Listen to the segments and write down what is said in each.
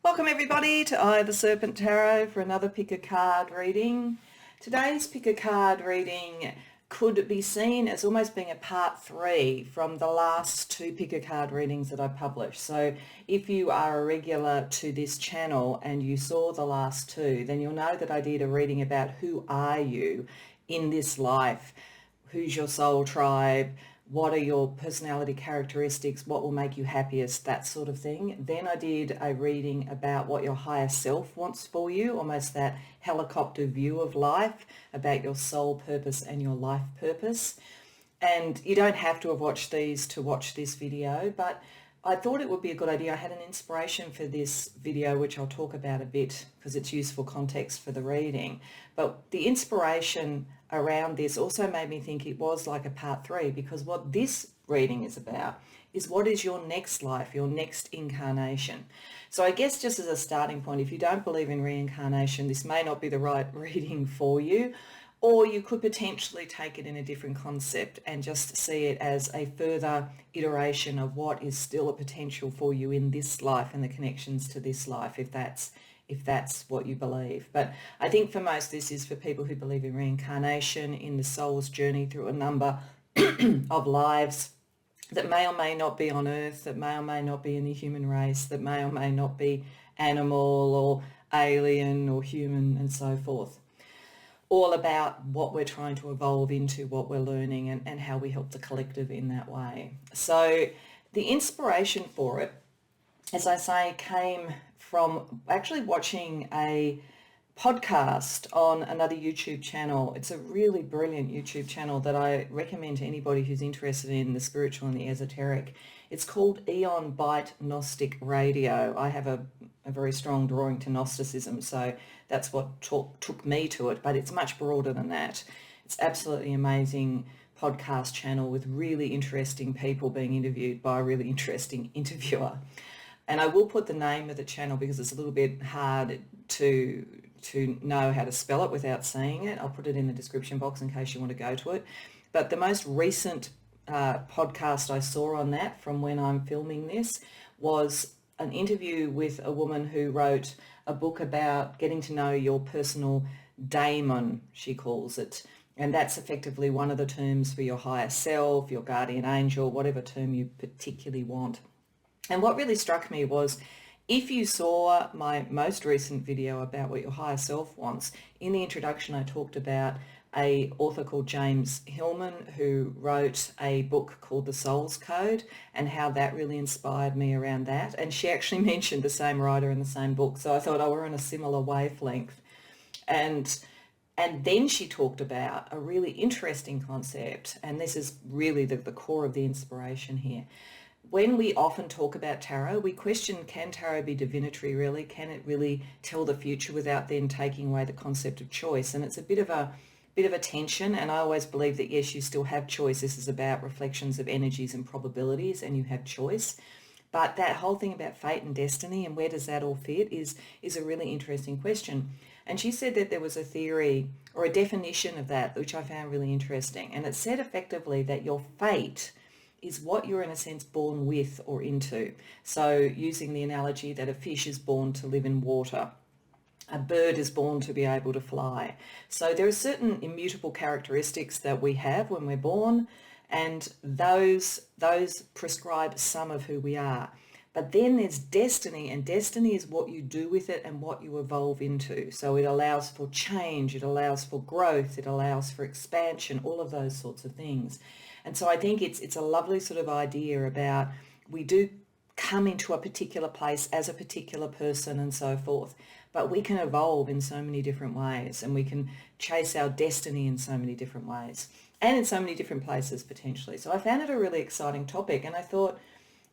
Welcome everybody to I, the Serpent Tarot, for another pick a card reading. Today's pick a card reading could be seen as almost being a part 3 from the last 2 pick a card readings that I published. So if you are a regular to this channel and you saw the last 2, then you'll know that I did a reading about who are you in this life, who's your soul tribe, what are your personality characteristics, what will make you happiest, that sort of thing. Then I did a reading about what your higher self wants for you, almost that helicopter view of life, about your soul purpose and your life purpose. And you don't have to have watched these to watch this video, but I thought it would be a good idea. I had an inspiration for this video, which I'll talk about a bit because it's useful context for the reading. But the inspiration around this also made me think it was like a part 3, because what this reading is about is what is your next life, your next incarnation. So I guess just as a starting point, if you don't believe in reincarnation, this may not be the right reading for you, or you could potentially take it in a different concept and just see it as a further iteration of what is still a potential for you in this life and the connections to this life, if that's what you believe. But I think for most, this is for people who believe in reincarnation, in the soul's journey through a number of lives that may or may not be on Earth, that may or may not be in the human race, that may or may not be animal or alien or human and so forth. All about what we're trying to evolve into, what we're learning, and how we help the collective in that way. So the inspiration for it, as I say, came from actually watching a podcast on another YouTube channel. It's a really brilliant YouTube channel that I recommend to anybody who's interested in the spiritual and the esoteric. It's called Aeon Bytes Gnostic Radio. I have a very strong drawing to Gnosticism, so that's what took me to it, but it's much broader than that. It's absolutely amazing podcast channel with really interesting people being interviewed by a really interesting interviewer. And I will put the name of the channel because it's a little bit hard to know how to spell it without seeing it. I'll put it in the description box in case you want to go to it. But the most recent podcast I saw on that from when I'm filming this was an interview with a woman who wrote a book about getting to know your personal daimon, she calls it. And that's effectively one of the terms for your higher self, your guardian angel, whatever term you particularly want. And what really struck me was, if you saw my most recent video about what your higher self wants, in the introduction I talked about an author called James Hillman who wrote a book called The Soul's Code, and how that really inspired me around that. And she actually mentioned the same writer in the same book, so I thought, oh, we're on a similar wavelength. And then she talked about a really interesting concept, and this is really the core of the inspiration here. When we often talk about tarot, we question, can tarot be divinatory really? Can it really tell the future without then taking away the concept of choice? And it's a bit of a tension, and I always believe that yes, you still have choice. This is about reflections of energies and probabilities, and you have choice. But that whole thing about fate and destiny and where does that all fit is a really interesting question. And she said that there was a theory or a definition of that, which I found really interesting. And it said effectively that your fate is what you're in a sense born with or into. So using the analogy that a fish is born to live in water, a bird is born to be able to fly. So there are certain immutable characteristics that we have when we're born, and those prescribe some of who we are. But then there's destiny, and destiny is what you do with it and what you evolve into. So it allows for change, it allows for growth, it allows for expansion, all of those sorts of things. And so I think it's a lovely sort of idea about, we do come into a particular place as a particular person and so forth, but we can evolve in so many different ways, and we can chase our destiny in so many different ways and in so many different places potentially. So I found it a really exciting topic, and I thought,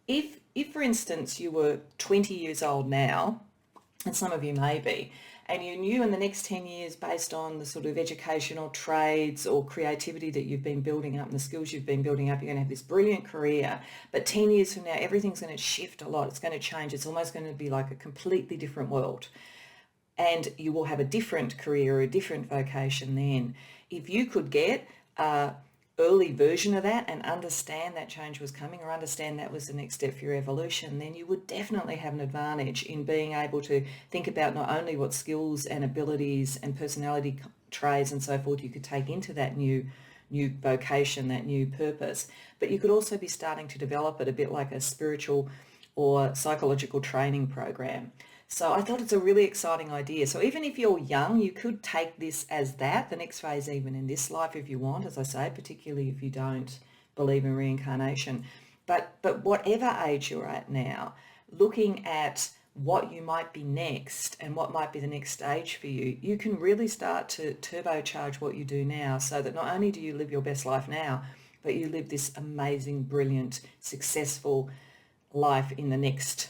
if for instance you were 20 years old now, and some of you may be, and you knew in the next 10 years, based on the sort of educational trades or creativity that you've been building up and the skills you've been building up, you're going to have this brilliant career. But 10 years from now, everything's going to shift a lot. It's going to change. It's almost going to be like a completely different world. And you will have a different career or a different vocation then. If you could get early version of that and understand that change was coming, or understand that was the next step for your evolution, then you would definitely have an advantage in being able to think about not only what skills and abilities and personality traits and so forth you could take into that new vocation, that new purpose, but you could also be starting to develop it a bit like a spiritual or psychological training program. So I thought it's a really exciting idea. So even if you're young, you could take this as that, the next phase even in this life if you want, as I say, particularly if you don't believe in reincarnation. But whatever age you're at now, looking at what you might be next and what might be the next stage for you, you can really start to turbocharge what you do now, so that not only do you live your best life now, but you live this amazing, brilliant, successful life in the next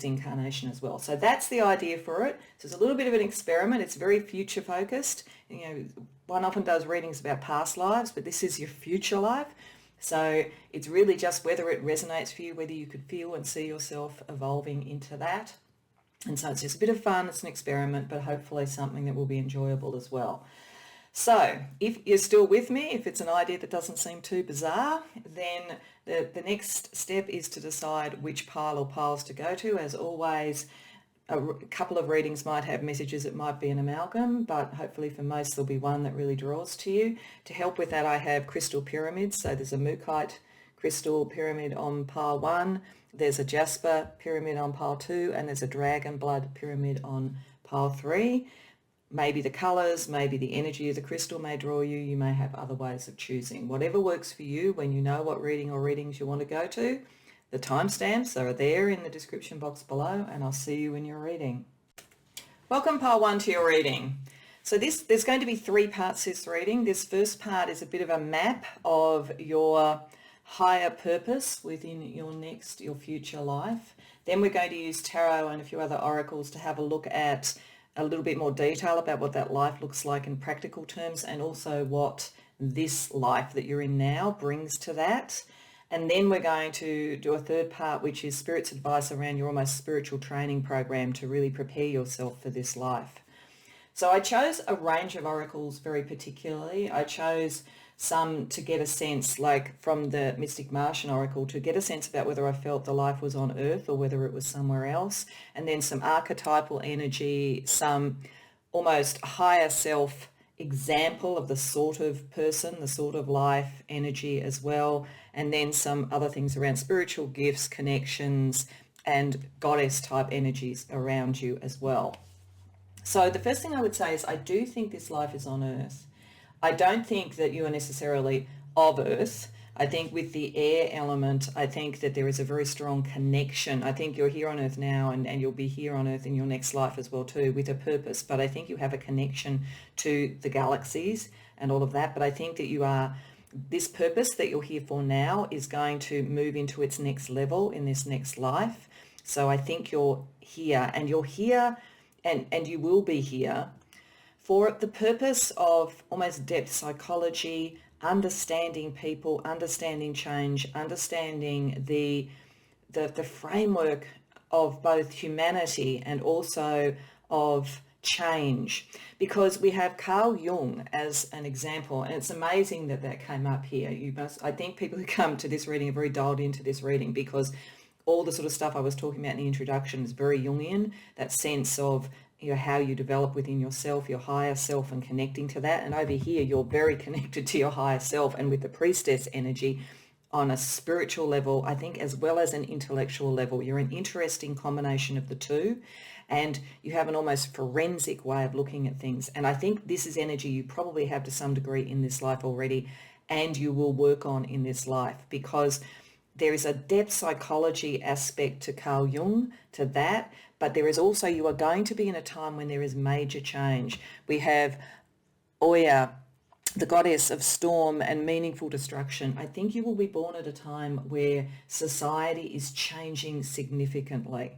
incarnation as well. So that's the idea for it. So it's a little bit of an experiment. It's very future focused. You know, one often does readings about past lives, but this is your future life. So it's really just whether it resonates for you, whether you could feel and see yourself evolving into that. And so it's just a bit of fun. It's an experiment, but hopefully something that will be enjoyable as well. So if you're still with me, if it's an idea that doesn't seem too bizarre, then the next step is to decide which pile or piles to go to. As always, a couple of readings might have messages. It might be an amalgam, but hopefully for most there'll be one that really draws to you. To help with that, I have crystal pyramids. So there's a Mukite crystal pyramid on pile 1, there's a jasper pyramid on pile 2, and there's a dragon blood pyramid on pile 3. Maybe the colours, maybe the energy of the crystal may draw you. You may have other ways of choosing. Whatever works for you, when you know what reading or readings you want to go to, the timestamps are there in the description box below, and I'll see you in your reading. Welcome, pile 1, to your reading. So there's going to be 3 parts to this reading. This first part is a bit of a map of your higher purpose within your future life. Then we're going to use tarot and a few other oracles to have a look at a little bit more detail about what that life looks like in practical terms, and also what this life that you're in now brings to that. And then we're going to do a third part, which is Spirit's advice around your almost spiritual training program to really prepare yourself for this life. So I chose a range of oracles very particularly. I chose some to get a sense, like from the Mystic Martian Oracle, to get a sense about whether I felt the life was on Earth or whether it was somewhere else. And then some archetypal energy, some almost higher self example of the sort of person, the sort of life energy as well. And then some other things around spiritual gifts, connections, and goddess type energies around you as well. So the first thing I would say is I do think this life is on Earth. I don't think that you are necessarily of Earth. I think with the air element, I think that there is a very strong connection. I think you're here on Earth now, and you'll be here on Earth in your next life as well too, with a purpose. But I think you have a connection to the galaxies and all of that. But I think that this purpose that you're here for now is going to move into its next level in this next life. So I think you're here, and you're here, and you will be here for the purpose of almost depth psychology, understanding people, understanding change, understanding the framework of both humanity and also of change. Because we have Carl Jung as an example, and it's amazing that came up here. I think people who come to this reading are very dialed into this reading, because all the sort of stuff I was talking about in the introduction is very Jungian, that sense of how you develop within yourself, your higher self, and connecting to that. And over here, you're very connected to your higher self, and with the priestess energy on a spiritual level, I think, as well as an intellectual level. You're an interesting combination of the two, and you have an almost forensic way of looking at things. And I think this is energy you probably have to some degree in this life already, and you will work on in this life, because there is a depth psychology aspect to Carl Jung, to that, but there is also, you are going to be in a time when there is major change. We have Oya, the goddess of storm and meaningful destruction. I think you will be born at a time where society is changing significantly.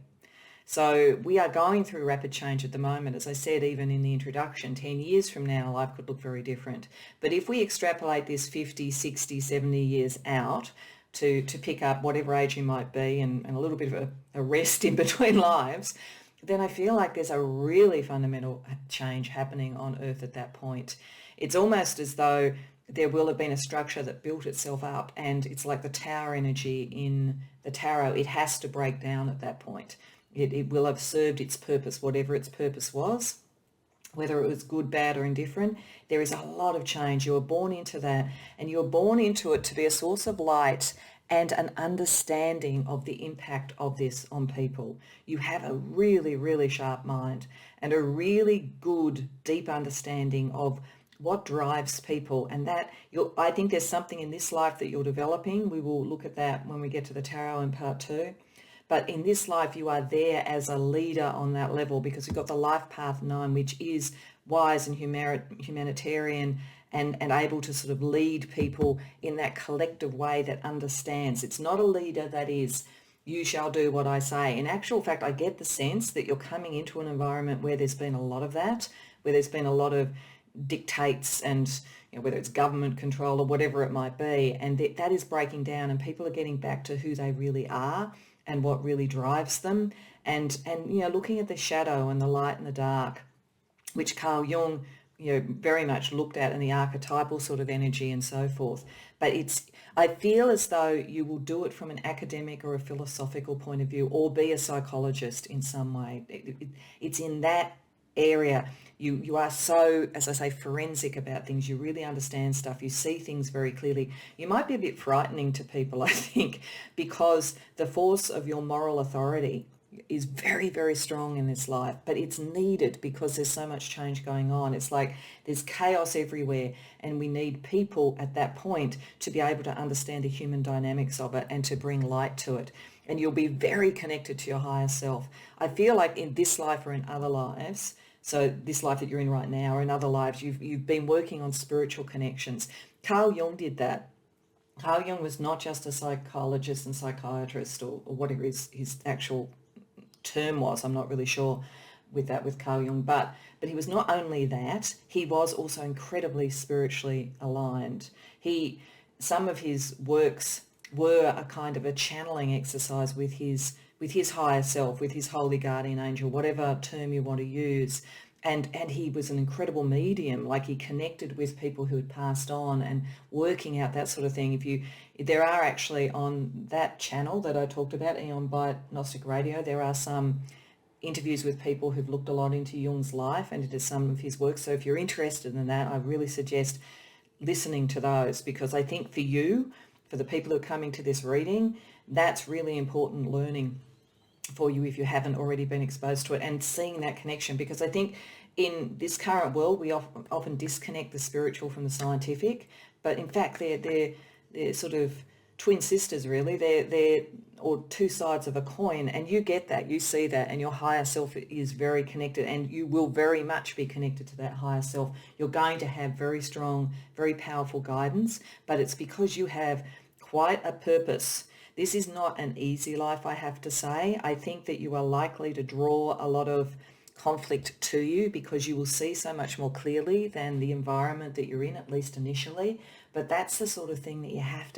So we are going through rapid change at the moment. As I said, even in the introduction, 10 years from now, life could look very different. But if we extrapolate this 50, 60, 70 years out, to pick up whatever age you might be, and a little bit of a rest in between lives, then I feel like there's a really fundamental change happening on Earth at that point. It's almost as though there will have been a structure that built itself up, and it's like the tower energy in the tarot. It has to break down at that point. It will have served its purpose, whatever its purpose was, whether it was good, bad, or indifferent. There is a lot of change. You were born into that, and you're born into it to be a source of light and an understanding of the impact of this on people. You have a really, really sharp mind and a really good, deep understanding of what drives people, and that I think there's something in this life that you're developing. We will look at that when we get to the tarot in part 2. But in this life, you are there as a leader on that level, because you've got the life path 9, which is wise and humanitarian and able to sort of lead people in that collective way that understands. It's not a leader that is, you shall do what I say. In actual fact, I get the sense that you're coming into an environment where there's been a lot of that, where there's been a lot of dictates and whether it's government control or whatever it might be, and that is breaking down, and people are getting back to who they really are and what really drives them, and looking at the shadow and the light and the dark, which Carl Jung very much looked at, and the archetypal sort of energy and so forth. But I feel as though you will do it from an academic or a philosophical point of view, or be a psychologist in some way. It's in that area. You are so, as I say, forensic about things. You really understand stuff. You see things very clearly. You might be a bit frightening to people, I think, because the force of your moral authority is very, very strong in this life, but it's needed because there's so much change going on. It's like there's chaos everywhere, and we need people at that point to be able to understand the human dynamics of it and to bring light to it. And you'll be very connected to your higher self. I feel like in this life or in other lives, so this life that you're in right now or in other lives, you've been working on spiritual connections. Carl Jung did that. Carl Jung was not just a psychologist and psychiatrist or whatever his actual term was. I'm not really sure with Carl Jung, but he was not only that, he was also incredibly spiritually aligned. Some of his works were a kind of a channeling exercise with his higher self, with his holy guardian angel, whatever term you want to use. And he was an incredible medium. Like, he connected with people who had passed on and working out that sort of thing. There are actually on that channel that I talked about, Aeon Bytes Gnostic Radio, there are some interviews with people who've looked a lot into Jung's life and into some of his work. So if you're interested in that, I really suggest listening to those, because I think for you, for the people who are coming to this reading, that's really important learning for you if you haven't already been exposed to it, and seeing that connection. Because I think in this current world, we often disconnect the spiritual from the scientific, but in fact they're sort of twin sisters, really. They're or two sides of a coin, and you get that, you see that, and your higher self is very connected, and you will very much be connected to that higher self. You're going to have very strong, very powerful guidance, but it's because you have quite a purpose. This is not an easy life, I have to say. I think that you are likely to draw a lot of conflict to you, because you will see so much more clearly than the environment that you're in, at least initially. But that's the sort of thing that you have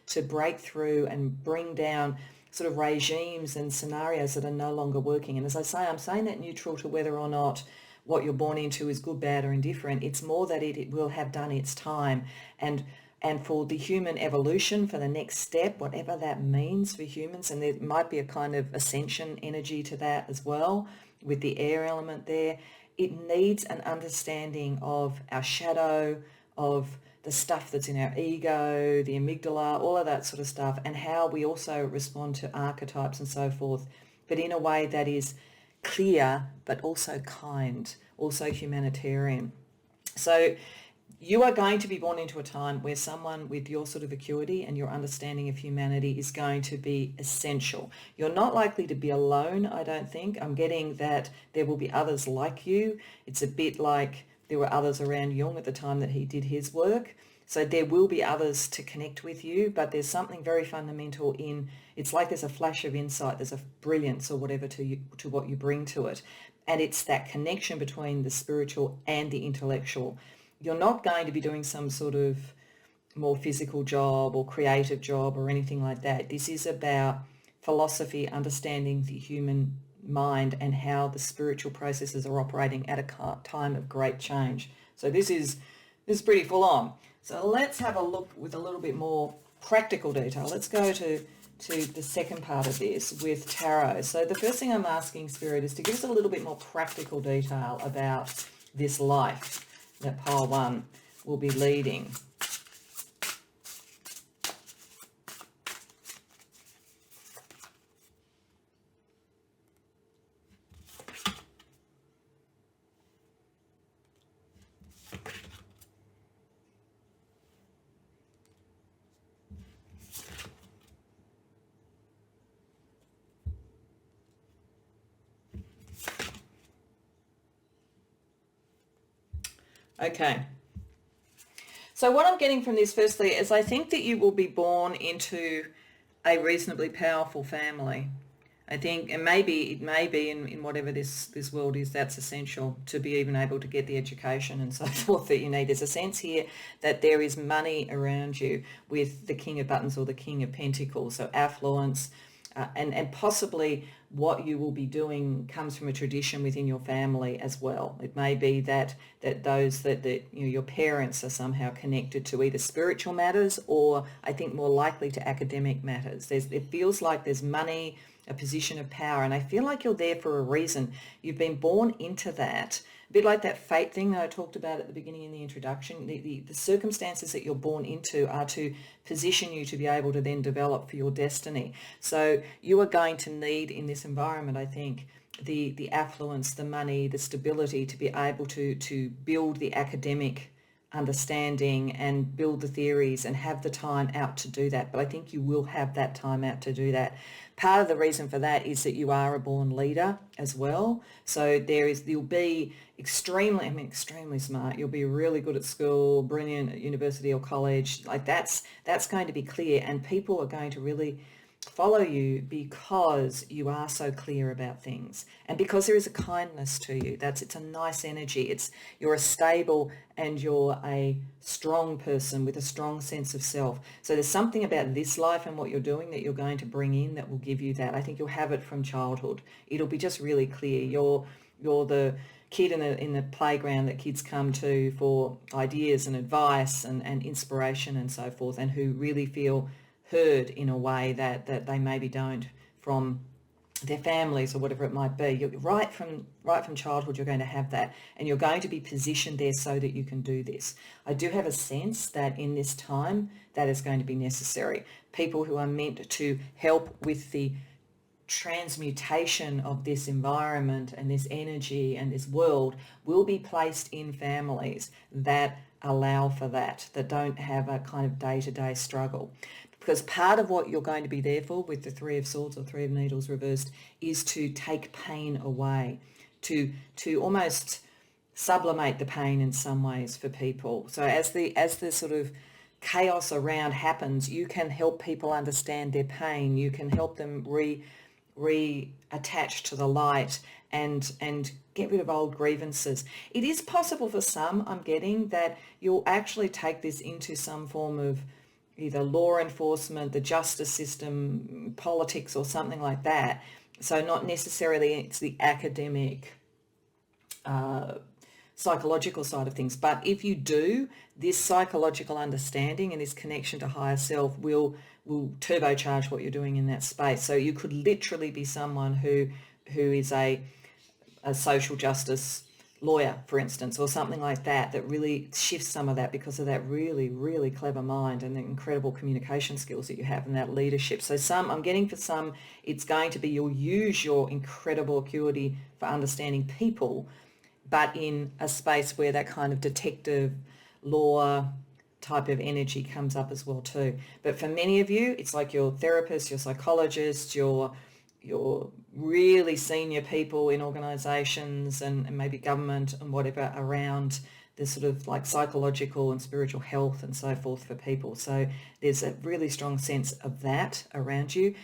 to break through and bring down sort of regimes and scenarios that are no longer working. And as I say, I'm saying that neutral to whether or not what you're born into is good, bad, or indifferent. It's more that it will have done its time. And for the human evolution, for the next step, whatever that means for humans, and there might be a kind of ascension energy to that as well, with the air element there, it needs an understanding of our shadow, of the stuff that's in our ego, the amygdala, all of that sort of stuff, and how we also respond to archetypes and so forth, but in a way that is clear, but also kind, also humanitarian. So you are going to be born into a time where someone with your sort of acuity and your understanding of humanity is going to be essential. You're not likely to be alone, I don't think. I'm getting that there will be others like you. It's a bit like there were others around Jung at the time that he did his work. So there will be others to connect with you, but there's something very fundamental it's like there's a flash of insight, there's a brilliance or whatever to what you bring to it. And it's that connection between the spiritual and the intellectual. You're not going to be doing some sort of more physical job or creative job or anything like that. This is about philosophy, understanding the human mind and how the spiritual processes are operating at a time of great change. So this is is pretty full on. So let's have a look with a little bit more practical detail. Let's go to the second part of this with tarot. So the first thing I'm asking Spirit is to give us a little bit more practical detail about this life that pile 1 will be leading. Okay. So what I'm getting from this firstly is I think that you will be born into a reasonably powerful family. I think, and maybe it may be in whatever this world is, that's essential to be even able to get the education and so forth that you need. There's a sense here that there is money around you with the King of Buttons or the King of Pentacles, so affluence, and possibly what you will be doing comes from a tradition within your family as well. It may be that those that your parents are somehow connected to either spiritual matters or I think more likely to academic matters. It feels like there's money, a position of power, and I feel like you're there for a reason. You've been born into that. A bit like that fate thing that I talked about at the beginning in the introduction. The circumstances that you're born into are to position you to be able to then develop for your destiny. So you are going to need in this environment, I think, the affluence, the money, the stability to be able to build the academic understanding and build the theories and have the time out to do that. But I think you will have that time out to do that. Part of the reason for that is that you are a born leader as well. So you'll be extremely smart. You'll be really good at school, brilliant at university or college. Like that's going to be clear, and people are going to really follow you because you are so clear about things and because there is a kindness to you. It's a nice energy. You're a stable and you're a strong person with a strong sense of self. So there's something about this life and what you're doing that you're going to bring in that will give you that. I think you'll have it from childhood. It'll be just really clear. You're the kid in the playground that kids come to for ideas and advice and inspiration and so forth, and who really feel heard in a way that they maybe don't from their families or whatever it might be. You're right from childhood, you're going to have that, and you're going to be positioned there so that you can do this. I do have a sense that in this time that is going to be necessary. People who are meant to help with the transmutation of this environment and this energy and this world will be placed in families that allow for that don't have a kind of day-to-day struggle. Because part of what you're going to be there for with the Three of Swords or Three of Needles reversed is to take pain away, to almost sublimate the pain in some ways for people. So as the sort of chaos around happens, you can help people understand their pain. You can help them reattach to the light and get rid of old grievances. It is possible for some, I'm getting, that you'll actually take this into some form of either law enforcement, the justice system, politics, or something like that. So not necessarily it's the academic, psychological side of things. But if you do, this psychological understanding and this connection to higher self will turbocharge what you're doing in that space. So you could literally be someone who is a social justice lawyer, for instance, or something like that really shifts some of that because of that really, really clever mind and the incredible communication skills that you have and that leadership. So I'm getting for some, it's going to be you'll use your incredible acuity for understanding people, but in a space where that kind of detective law type of energy comes up as well too. But for many of you, it's like your therapist, your psychologist, your really senior people in organisations and maybe government and whatever around the sort of like psychological and spiritual health and so forth for people. So there's a really strong sense of that around you.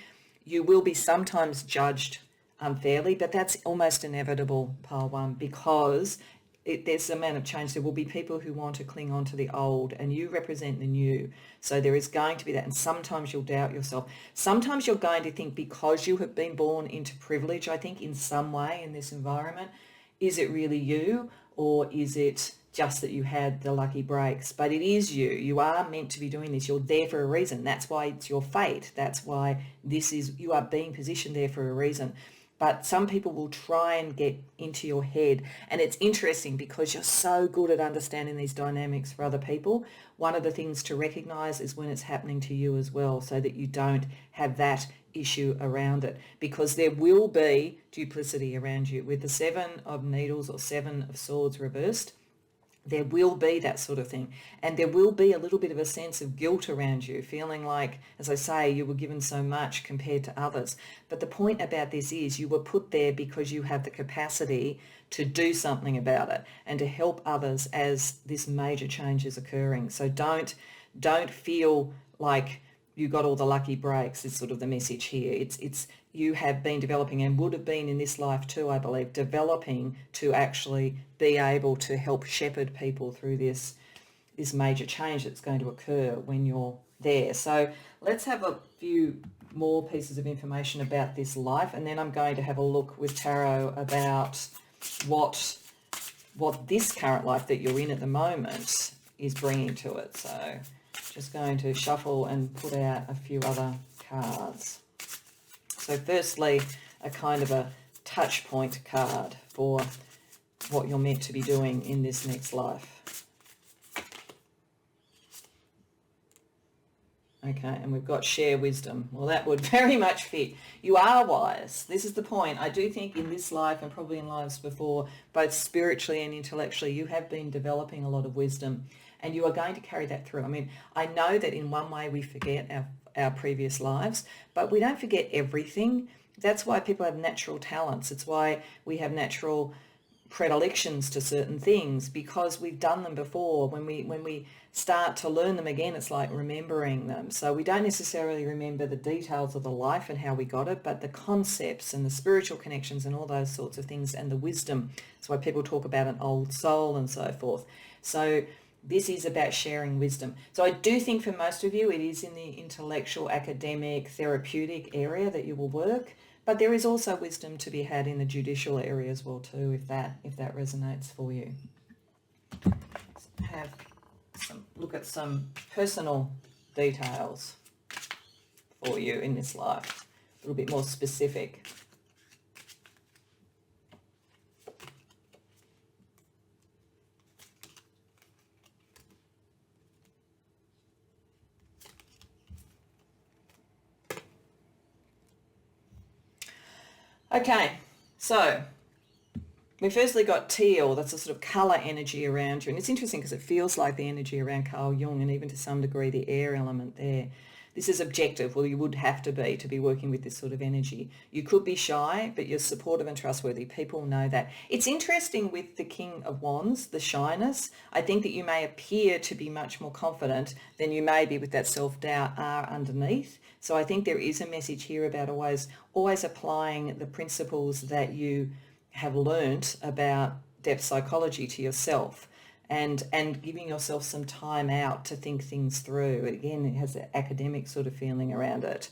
You will be sometimes judged unfairly, but that's almost inevitable, pile one, because there's an amount of change. There will be people who want to cling on to the old, and you represent the new. So there is going to be that, and sometimes you'll doubt yourself. Sometimes you're going to think, because you have been born into privilege, I think in some way in this environment, is it really you, or is it just that you had the lucky breaks, but it is you. You are meant to be doing this. You're there for a reason. That's why it's your fate. That's why you are being positioned there for a reason. But some people will try and get into your head. And it's interesting because you're so good at understanding these dynamics for other people. One of the things to recognize is when it's happening to you as well, so that you don't have that issue around it, because there will be duplicity around you. With the 7 of Needles or 7 of Swords reversed, there will be that sort of thing. And there will be a little bit of a sense of guilt around you, feeling like, as I say, you were given so much compared to others. But the point about this is you were put there because you have the capacity to do something about it and to help others as this major change is occurring. So don't feel like you got all the lucky breaks is sort of the message here. It's you have been developing and would have been in this life too, I believe, developing to actually be able to help shepherd people through this major change that's going to occur when you're there. So let's have a few more pieces of information about this life, and then I'm going to have a look with tarot about what this current life that you're in at the moment is bringing to it. So just going to shuffle and put out a few other cards. So firstly, a kind of a touch point card for what you're meant to be doing in this next life. Okay, and we've got share wisdom. Well, that would very much fit. You are wise. This is the point. I do think in this life and probably in lives before, both spiritually and intellectually, you have been developing a lot of wisdom, and you are going to carry that through. I mean, I know that in one way we forget our previous lives, but we don't forget everything. That's why people have natural talents. It's why we have natural predilections to certain things, because we've done them before. When we start to learn them again, it's like remembering them. So we don't necessarily remember the details of the life and how we got it, but the concepts and the spiritual connections and all those sorts of things, and the wisdom. That's why people talk about an old soul and so forth. So this is about sharing wisdom. So I do think for most of you, it is in the intellectual, academic, therapeutic area that you will work. But there is also wisdom to be had in the judicial area as well too, if that resonates for you. Let's look at some personal details for you in this life, a little bit more specific. Okay, so we firstly got teal. That's a sort of colour energy around you. And it's interesting because it feels like the energy around Carl Jung, and even to some degree the air element there. This is objective. Well, you would have to be working with this sort of energy. You could be shy, but you're supportive and trustworthy. People know that. It's interesting with the King of Wands, the shyness. I think that you may appear to be much more confident than you may be with that self-doubt are underneath. So I think there is a message here about always applying the principles that you have learnt about depth psychology to yourself, and giving yourself some time out to think things through. Again, it has an academic sort of feeling around it.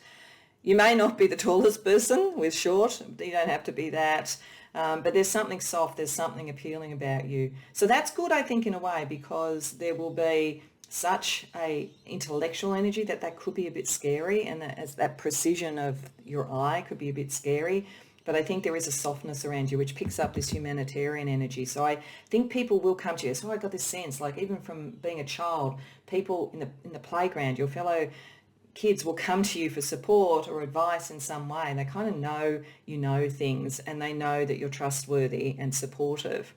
You may not be the tallest person with short. You don't have to be that. But there's something soft, there's something appealing about you. So that's good, I think, in a way, because there will be such a intellectual energy that could be a bit scary, and that precision of your eye could be a bit scary. But I think there is a softness around you which picks up this humanitarian energy. So I think people will come to you. So I got this sense, like even from being a child, people in the playground, your fellow kids will come to you for support or advice in some way, and they kind of know you know things, and they know that you're trustworthy and supportive.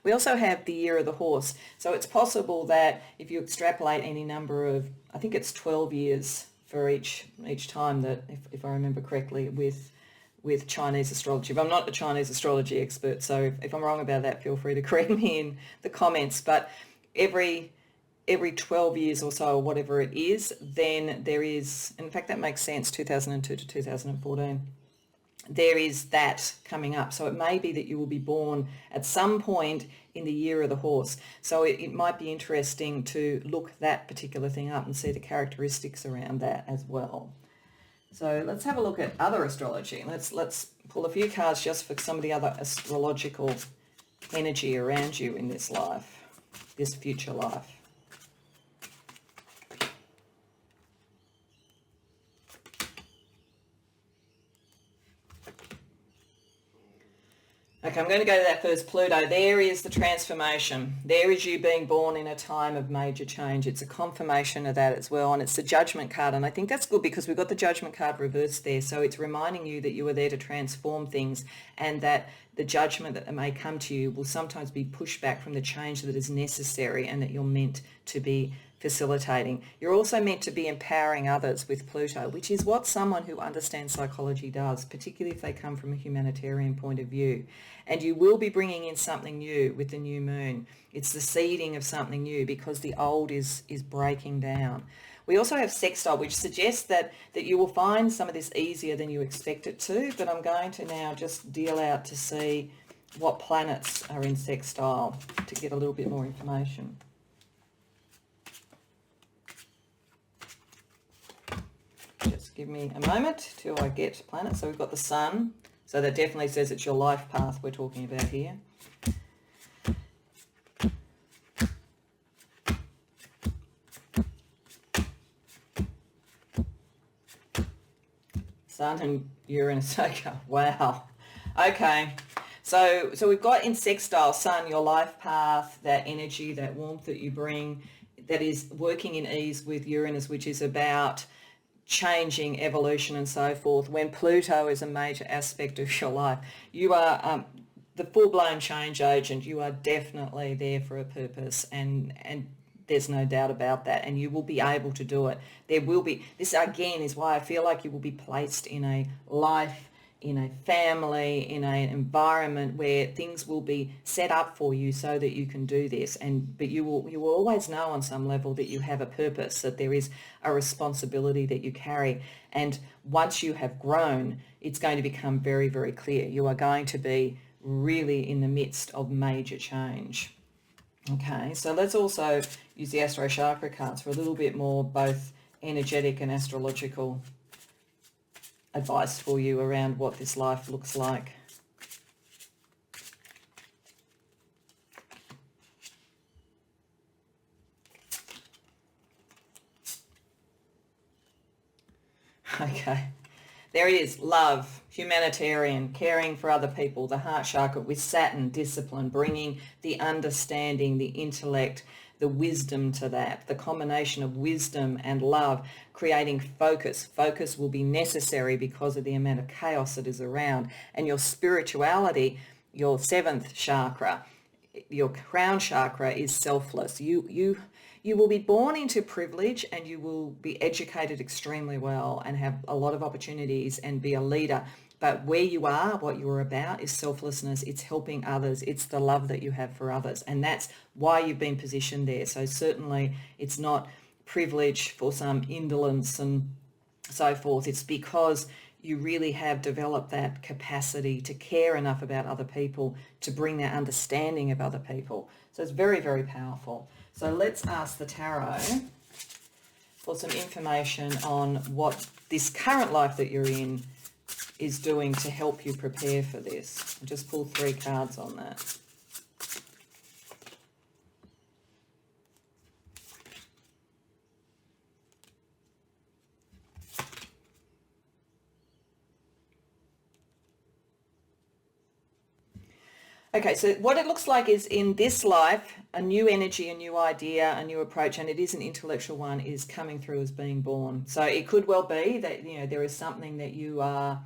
We also have the year of the horse. So it's possible that if you extrapolate any number of, I think it's 12 years for each time, that if I remember correctly, with Chinese astrology. But I'm not a Chinese astrology expert, so if I'm wrong about that, feel free to correct me in the comments. But every 12 years or so, or whatever it is, then there is, in fact that makes sense, 2002 to 2014, there is that coming up. So it may be that you will be born at some point in the year of the horse. So it might be interesting to look that particular thing up and see the characteristics around that as well. So let's have a look at other astrology. Let's pull a few cards just for some of the other astrological energy around you in this life. this future life. Okay, I'm going to go to that first Pluto. There is the transformation. There is you being born in a time of major change. It's a confirmation of that as well. And it's the Judgment card. And I think that's good because we've got the Judgment card reversed there. So it's reminding you that you are there to transform things and that the judgment that may come to you will sometimes be pushed back from the change that is necessary and that you're meant to be facilitating. You're also meant to be empowering others with Pluto, which is what someone who understands psychology does, particularly if they come from a humanitarian point of view. And you will be bringing in something new with the new moon. It's the seeding of something new because the old is breaking down. We also have sextile, which suggests that you will find some of this easier than you expect it to, but I'm going to now just deal out to see what planets are in sextile to get a little bit more information. Just give me a moment till I get planets. So we've got the sun. So that definitely says it's your life path we're talking about here. Sun and Uranus. Okay. Wow. Okay. So we've got in sextile, sun, your life path, that energy, that warmth that you bring, that is working in ease with Uranus, which is about changing, evolution and so forth. When Pluto is a major aspect of your life, you are the full-blown change agent. You are definitely there for a purpose, and there's no doubt about that, and you will be able to do it. There will be, this again is why I feel like you will be placed in a life, in a family, in an environment where things will be set up for you so that you can do this. But you will always know on some level that you have a purpose, that there is a responsibility that you carry. And once you have grown, it's going to become very, very clear. You are going to be really in the midst of major change. Okay, so let's also use the Astro Chakra cards for a little bit more both energetic and astrological advice for you around what this life looks like. Okay, there it is. Love, humanitarian, caring for other people, the heart chakra with Saturn, discipline, bringing the understanding, the intellect, the wisdom to that, the combination of wisdom and love, creating focus. Focus will be necessary because of the amount of chaos that is around. And your spirituality, your seventh chakra, your crown chakra is selfless. You will be born into privilege and you will be educated extremely well and have a lot of opportunities and be a leader. But where you are, what you're about is selflessness. It's helping others. It's the love that you have for others. And that's why you've been positioned there. So certainly it's not privilege for some indolence and so forth. It's because you really have developed that capacity to care enough about other people, to bring that understanding of other people. So it's very, very powerful. So let's ask the tarot for some information on what this current life that you're in is doing to help you prepare for this. I'll just pull 3 cards on that. Okay, so what it looks like is in this life, a new energy, a new idea, a new approach, and it is an intellectual one, is coming through as being born. So it could well be that, you know, there is something that you are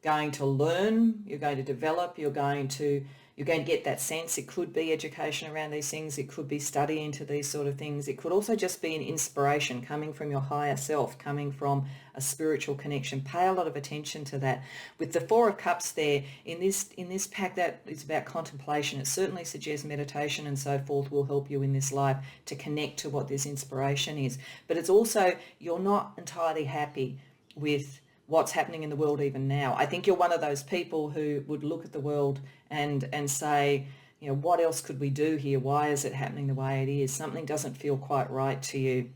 going to learn, you're going to develop, you're going to get that sense. It could be education around these things. It could be study into these sort of things. It could also just be an inspiration coming from your higher self, coming from a spiritual connection. Pay a lot of attention to that. With the 4 of Cups there, in this pack that is about contemplation, it certainly suggests meditation and so forth will help you in this life to connect to what this inspiration is. But it's also, you're not entirely happy with what's happening in the world even now. I think you're one of those people who would look at the world and say, you know, what else could we do here? Why is it happening the way it is? Something doesn't feel quite right to you.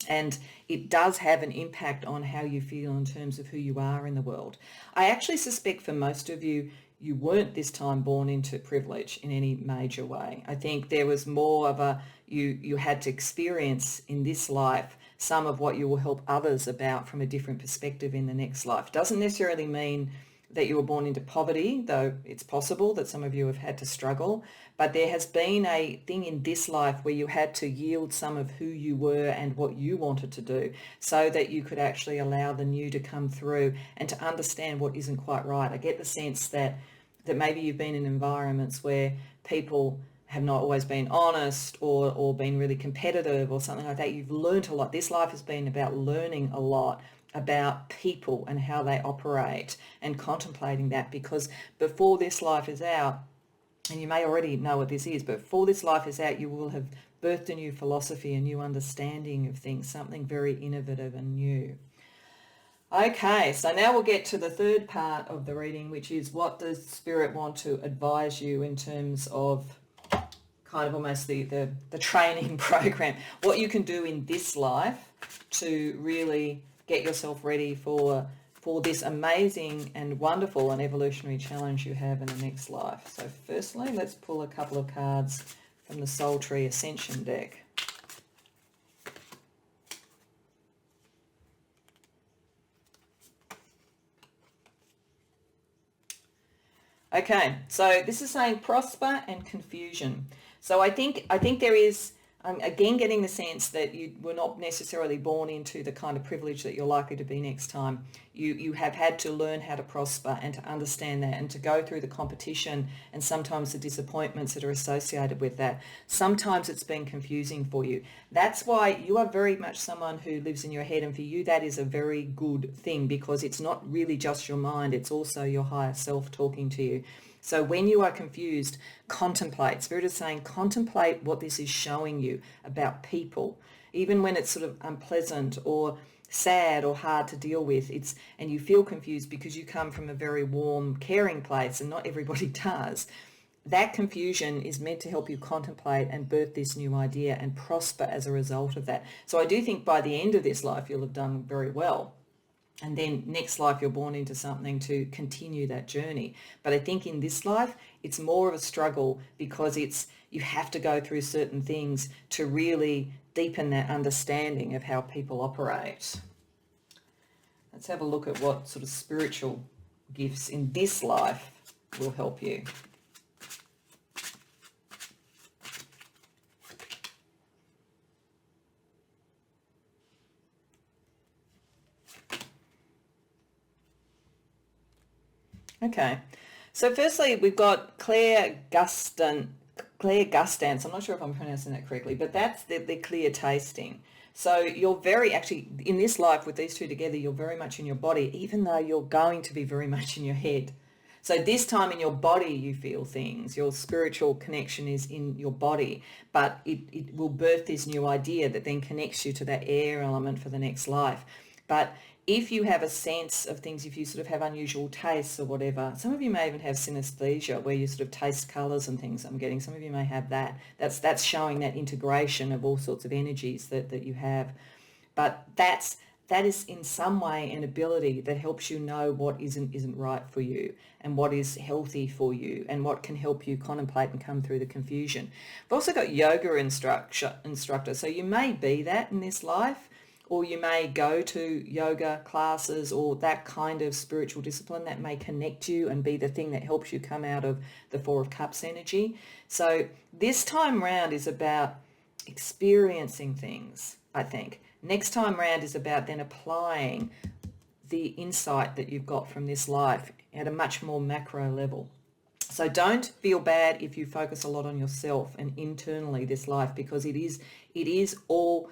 And it does have an impact on how you feel in terms of who you are in the world. I actually suspect for most of you, you weren't this time born into privilege in any major way. I think there was more of a, you had to experience in this life some of what you will help others about from a different perspective in the next life. Doesn't necessarily mean that you were born into poverty, though it's possible that some of you have had to struggle, but there has been a thing in this life where you had to yield some of who you were and what you wanted to do so that you could actually allow the new to come through and to understand what isn't quite right. I get the sense that maybe you've been in environments where people have not always been honest or been really competitive or something like that. You've learned a lot. This life has been about learning a lot about people and how they operate and contemplating that, because before this life is out, and you may already know what this is, but before this life is out, you will have birthed a new philosophy, a new understanding of things, something very innovative and new. Okay, so now we'll get to the third part of the reading, which is what does Spirit want to advise you in terms of kind of almost the training program, what you can do in this life to really get yourself ready for this amazing and wonderful and evolutionary challenge you have in the next life. So firstly, let's pull a couple of cards from the Soul Tree Ascension deck. Okay, so this is saying prosper and confusion. So I think there is, again, getting the sense that you were not necessarily born into the kind of privilege that you're likely to be next time. You have had to learn how to prosper and to understand that and to go through the competition and sometimes the disappointments that are associated with that. Sometimes it's been confusing for you. That's why you are very much someone who lives in your head, and for you that is a very good thing, because it's not really just your mind, it's also your higher self talking to you. So when you are confused, contemplate. Spirit is saying contemplate what this is showing you about people, even when it's sort of unpleasant or sad or hard to deal with. And you feel confused because you come from a very warm, caring place, and not everybody does. That confusion is meant to help you contemplate and birth this new idea and prosper as a result of that. So I do think by the end of this life, you'll have done very well. And then next life, you're born into something to continue that journey. But I think in this life, it's more of a struggle because you have to go through certain things to really deepen that understanding of how people operate. Let's have a look at what sort of spiritual gifts in this life will help you. Okay, so firstly we've got Claire Gustance. I'm not sure if I'm pronouncing that correctly, but that's the clear tasting. So you're very, actually, in this life with these two together, you're very much in your body, even though you're going to be very much in your head. So this time in your body you feel things. Your spiritual connection is in your body, but it will birth this new idea that then connects you to that air element for the next life. But if you have a sense of things, if you sort of have unusual tastes or whatever, some of you may even have synesthesia where you sort of taste colours and things. I'm getting some of you may have that. That's showing that integration of all sorts of energies that you have. But that is in some way an ability that helps you know what isn't right for you and what is healthy for you and what can help you contemplate and come through the confusion. I've also got yoga instructor. So you may be that in this life, or you may go to yoga classes or that kind of spiritual discipline that may connect you and be the thing that helps you come out of the Four of Cups energy. So this time round is about experiencing things, I think. Next time round is about then applying the insight that you've got from this life at a much more macro level. So don't feel bad if you focus a lot on yourself and internally this life, because it is all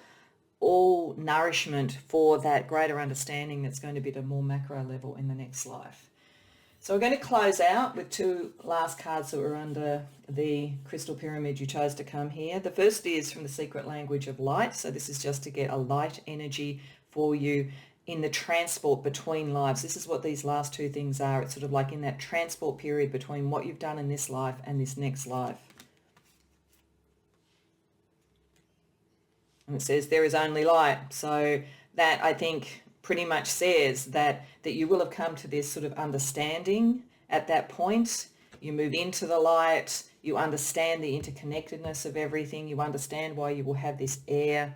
nourishment for that greater understanding that's going to be at a more macro level in the next life. So we're going to close out with two last cards that were under the crystal pyramid you chose to come here. The first is from the secret language of light. So this is just to get a light energy for you in the transport between lives. This is what these last two things are. It's sort of like in that transport period between what you've done in this life and this next life. And it says there is only light. So that, I think, pretty much says that you will have come to this sort of understanding at that point, you move into the light, you understand the interconnectedness of everything, you understand why you will have this air,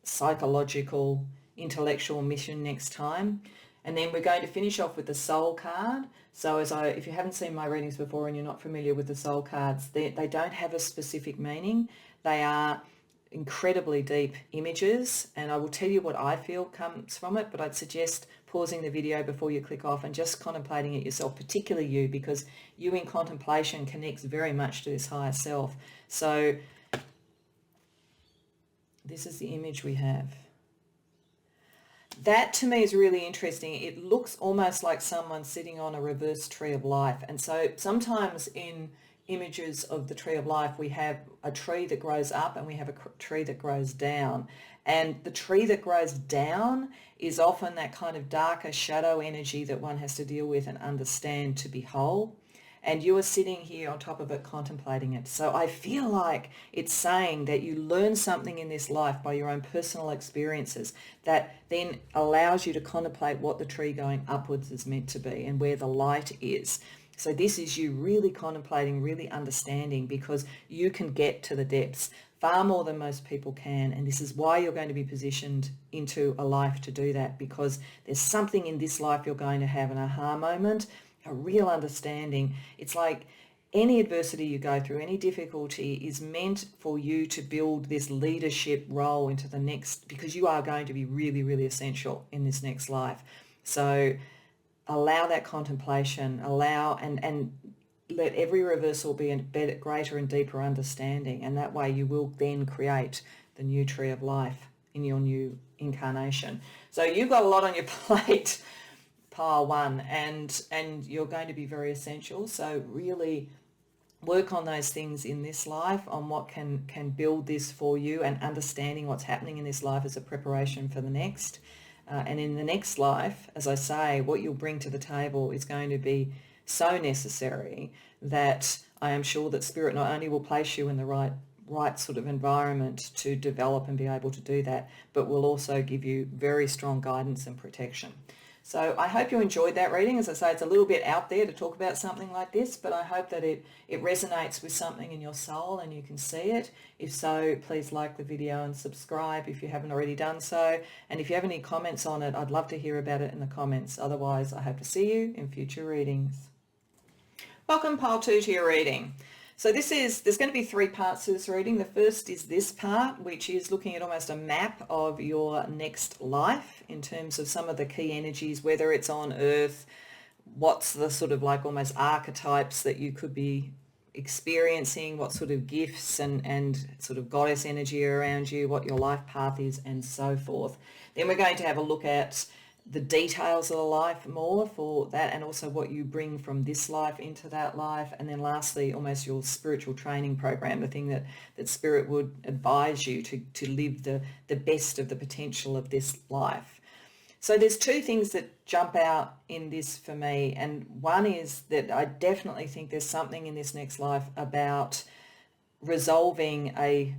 psychological, intellectual mission next time. And then we're going to finish off with the soul card. So if you haven't seen my readings before and you're not familiar with the soul cards, they don't have a specific meaning. They are incredibly deep images, and I will tell you what I feel comes from it, but I'd suggest pausing the video before you click off and just contemplating it yourself, particularly you, because you in contemplation connects very much to this higher self. So this is the image we have. That to me is really interesting. It looks almost like someone sitting on a reverse tree of life. And so sometimes in images of the tree of life, we have a tree that grows up and we have a tree that grows down. And the tree that grows down is often that kind of darker shadow energy that one has to deal with and understand to be whole. And you are sitting here on top of it contemplating it. So I feel like it's saying that you learn something in this life by your own personal experiences that then allows you to contemplate what the tree going upwards is meant to be and where the light is. So this is you really contemplating, really understanding, because you can get to the depths far more than most people can. And this is why you're going to be positioned into a life to do that, because there's something in this life you're going to have an aha moment, a real understanding. It's like any adversity you go through, any difficulty is meant for you to build this leadership role into the next, because you are going to be really, really essential in this next life. So allow that contemplation, allow and let every reversal be a better, greater and deeper understanding. And that way you will then create the new tree of life in your new incarnation. So you've got a lot on your plate, pile one, and you're going to be very essential. So really work on those things in this life, on what can build this for you, and understanding what's happening in this life as a preparation for the next. And in the next life, as I say, what you'll bring to the table is going to be so necessary that I am sure that Spirit not only will place you in the right sort of environment to develop and be able to do that, but will also give you very strong guidance and protection. So I hope you enjoyed that reading. As I say, it's a little bit out there to talk about something like this, but I hope that it resonates with something in your soul and you can see it. If so, please like the video and subscribe if you haven't already done so. And if you have any comments on it, I'd love to hear about it in the comments. Otherwise, I hope to see you in future readings. Welcome, pile 2, to your reading. So there's going to be 3 parts to this reading. The first is this part, which is looking at almost a map of your next life in terms of some of the key energies, whether it's on Earth, what's the sort of like almost archetypes that you could be experiencing, what sort of gifts and sort of goddess energy around you, what your life path is, and so forth. Then we're going to have a look at the details of the life more for that, and also what you bring from this life into that life. And then lastly, almost your spiritual training program, the thing that Spirit would advise you to live the best of the potential of this life. So there's 2 things that jump out in this for me. And one is that I definitely think there's something in this next life about resolving a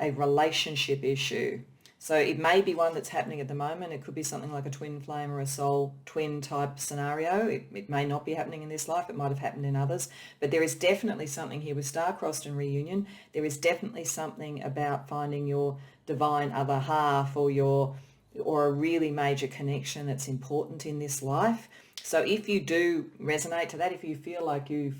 relationship issue. So it may be one that's happening at the moment. It could be something like a twin flame or a soul twin type scenario. It may not be happening in this life. It might have happened in others. But there is definitely something here with star-crossed and reunion. There is definitely something about finding your divine other half or a really major connection that's important in this life. So if you do resonate to that, if you feel like you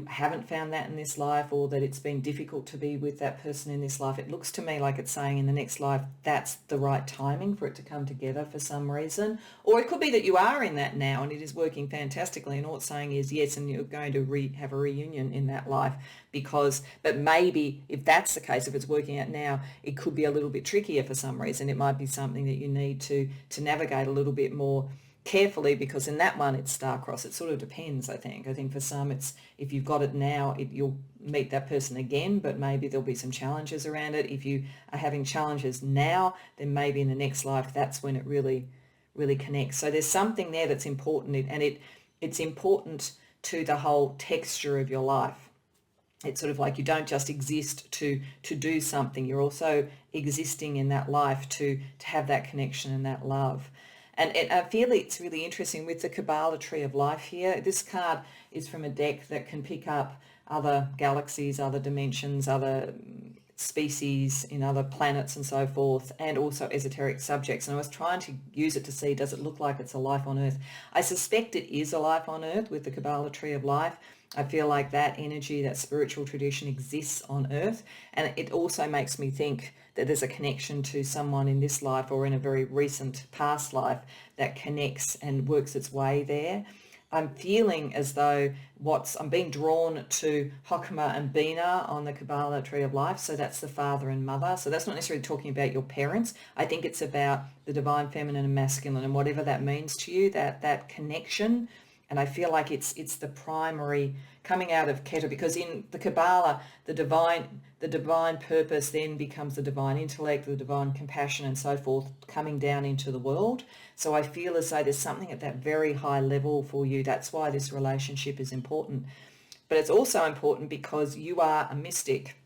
haven't found that in this life, or that it's been difficult to be with that person in this life, it looks to me like it's saying in the next life that's the right timing for it to come together for some reason. Or it could be that you are in that now and it is working fantastically, and all it's saying is yes, and you're going to have a reunion in that life. But maybe if that's the case, if it's working out now, it could be a little bit trickier for some reason. It might be something that you need to navigate a little bit more carefully, because in that one it's star-crossed. It sort of depends, I think. I think for some it's, if you've got it now, you'll meet that person again, but maybe there'll be some challenges around it. If you are having challenges now, then maybe in the next life that's when it really, really connects. So there's something there that's important, and it's important to the whole texture of your life. It's sort of like you don't just exist to do something. You're also existing in that life to have that connection and that love. And I feel it's really interesting with the Kabbalah Tree of Life here. This card is from a deck that can pick up other galaxies, other dimensions, other species in other planets and so forth, and also esoteric subjects. And I was trying to use it to see, does it look like it's a life on Earth? I suspect it is a life on Earth with the Kabbalah Tree of Life. I feel like that energy, that spiritual tradition exists on Earth. And it also makes me think that there's a connection to someone in this life or in a very recent past life that connects and works its way there. I'm feeling as though I'm being drawn to Hokmah and Bina on the Kabbalah Tree of Life. So that's the father and mother. So that's not necessarily talking about your parents. I think it's about the divine feminine and masculine and whatever that means to you, that connection. And I feel like it's the primary coming out of Keter, because in the Kabbalah, the divine purpose then becomes the divine intellect, the divine compassion and so forth coming down into the world. So I feel as though there's something at that very high level for you. That's why this relationship is important. But it's also important because you are a mystic.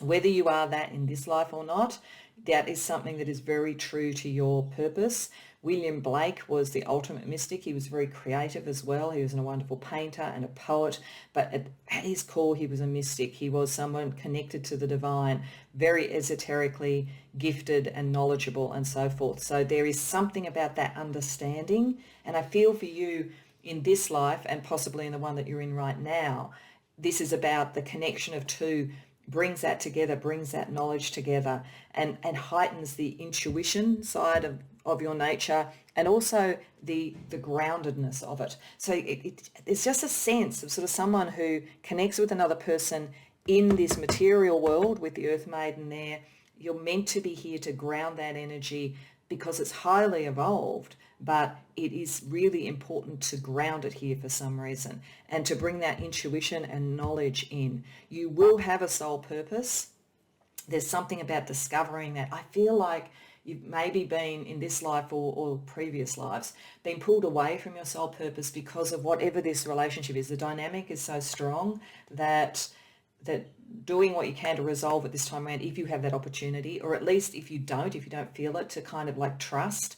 Whether you are that in this life or not, that is something that is very true to your purpose. William Blake was the ultimate mystic. He was very creative as well. He was a wonderful painter and a poet, but at his core, he was a mystic. He was someone connected to the divine, very esoterically gifted and knowledgeable and so forth. So there is something about that understanding. And I feel for you in this life and possibly in the one that you're in right now, this is about the connection of two, brings that together, brings that knowledge together and heightens the intuition side of your nature and also the groundedness of it. So it's just a sense of sort of someone who connects with another person in this material world with the Earth Maiden there. You're meant to be here to ground that energy because it's highly evolved, but it is really important to ground it here for some reason and to bring that intuition and knowledge in. You will have a soul purpose. There's something about discovering that. I feel like you've maybe been in this life or previous lives, been pulled away from your soul purpose because of whatever this relationship is. The dynamic is so strong that doing what you can to resolve it this time around, if you have that opportunity, or at least if you don't feel it, to kind of like trust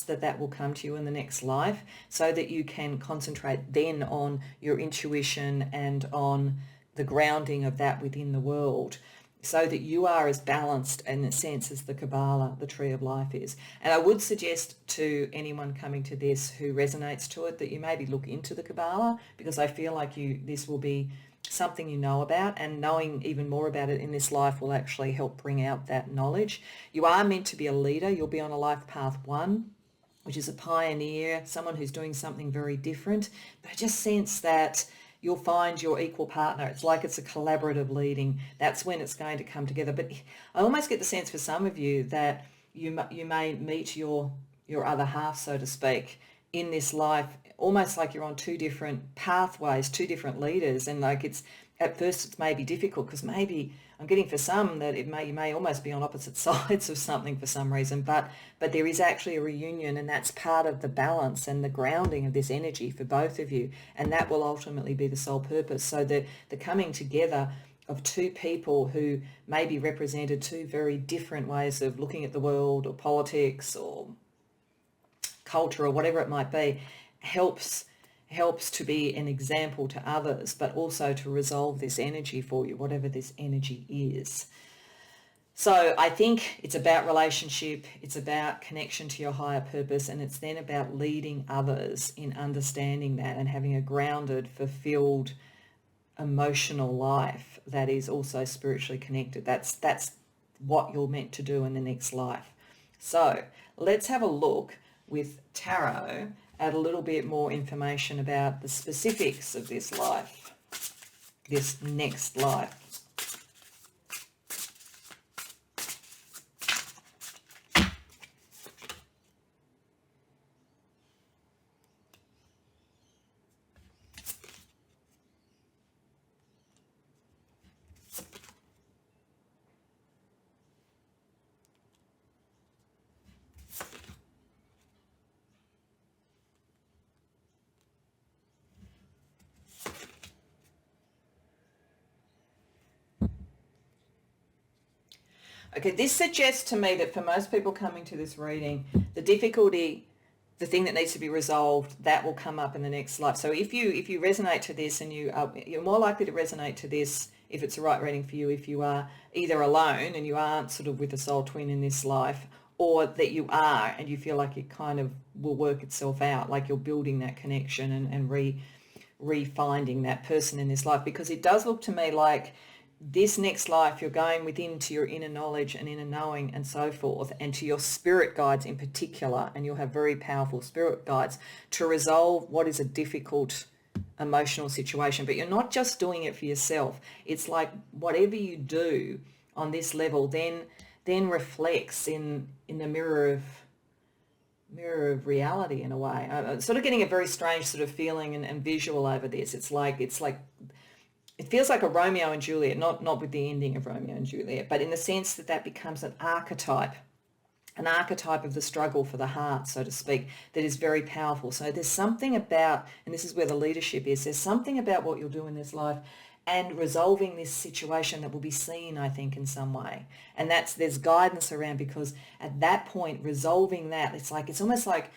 that will come to you in the next life so that you can concentrate then on your intuition and on the grounding of that within the world so that you are as balanced in a sense as the Kabbalah, the Tree of Life is. And I would suggest to anyone coming to this who resonates to it that you maybe look into the Kabbalah, because I feel like this will be something you know about, and knowing even more about it in this life will actually help bring out that knowledge. You are meant to be a leader. You'll be on a life path 1, which is a pioneer, someone who's doing something very different. But I just sense that you'll find your equal partner. It's like it's a collaborative leading. That's when it's going to come together. But I almost get the sense for some of you that you may meet your other half, so to speak, in this life, almost like you're on 2 different pathways, 2 different leaders. And like at first it's maybe difficult because maybe I'm getting for some that you may almost be on opposite sides of something for some reason, but there is actually a reunion, and that's part of the balance and the grounding of this energy for both of you. And that will ultimately be the sole purpose. So the coming together of 2 people who maybe represented 2 very different ways of looking at the world or politics or culture or whatever it might be helps to be an example to others, but also to resolve this energy for you, whatever this energy is. So I think it's about relationship, it's about connection to your higher purpose, and it's then about leading others in understanding that and having a grounded, fulfilled, emotional life that is also spiritually connected. That's what you're meant to do in the next life. So let's have a look with tarot at a little bit more information about the specifics of this life, this next life. Okay, this suggests to me that for most people coming to this reading, the difficulty the thing that needs to be resolved, that will come up in the next life. So if you resonate to this, and you're more likely to resonate to this if it's the right reading for you, if you are either alone and you aren't sort of with a soul twin in this life, or that you are and you feel like it kind of will work itself out, like you're building that connection and re-finding that person in this life. Because it does look to me like this next life you're going within to your inner knowledge and inner knowing and so forth, and to your spirit guides in particular, and you'll have very powerful spirit guides to resolve what is a difficult emotional situation. But you're not just doing it for yourself. It's like whatever you do on this level then reflects in the mirror of reality in a way. I'm sort of getting a very strange sort of feeling and visual over this. It's like it feels like a Romeo and Juliet, not with the ending of Romeo and Juliet, but in the sense that becomes an archetype of the struggle for the heart, so to speak, that is very powerful. So there's something about, and this is where the leadership is, there's something about what you'll do in this life and resolving this situation that will be seen, I think, in some way. And there's guidance around, because at that point, resolving that, it's almost like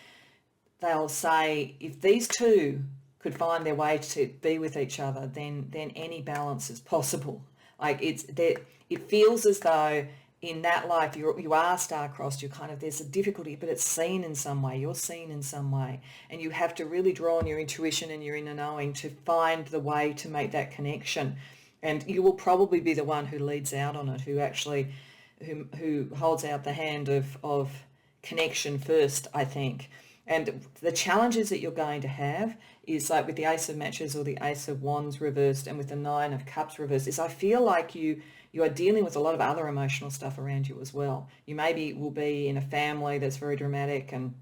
they'll say, if these two could find their way to be with each other, then any balance is possible. Like it feels as though in that life you are star-crossed, there's a difficulty, but it's seen in some way, you're seen in some way, and you have to really draw on your intuition and your inner knowing to find the way to make that connection. And you will probably be the one who leads out on it, who holds out the hand of connection first, I think. And the challenges that you're going to have is like with the Ace of Matches or the Ace of Wands reversed, and with the Nine of Cups reversed, is I feel like you are dealing with a lot of other emotional stuff around you as well. You will be in a family that's very dramatic, and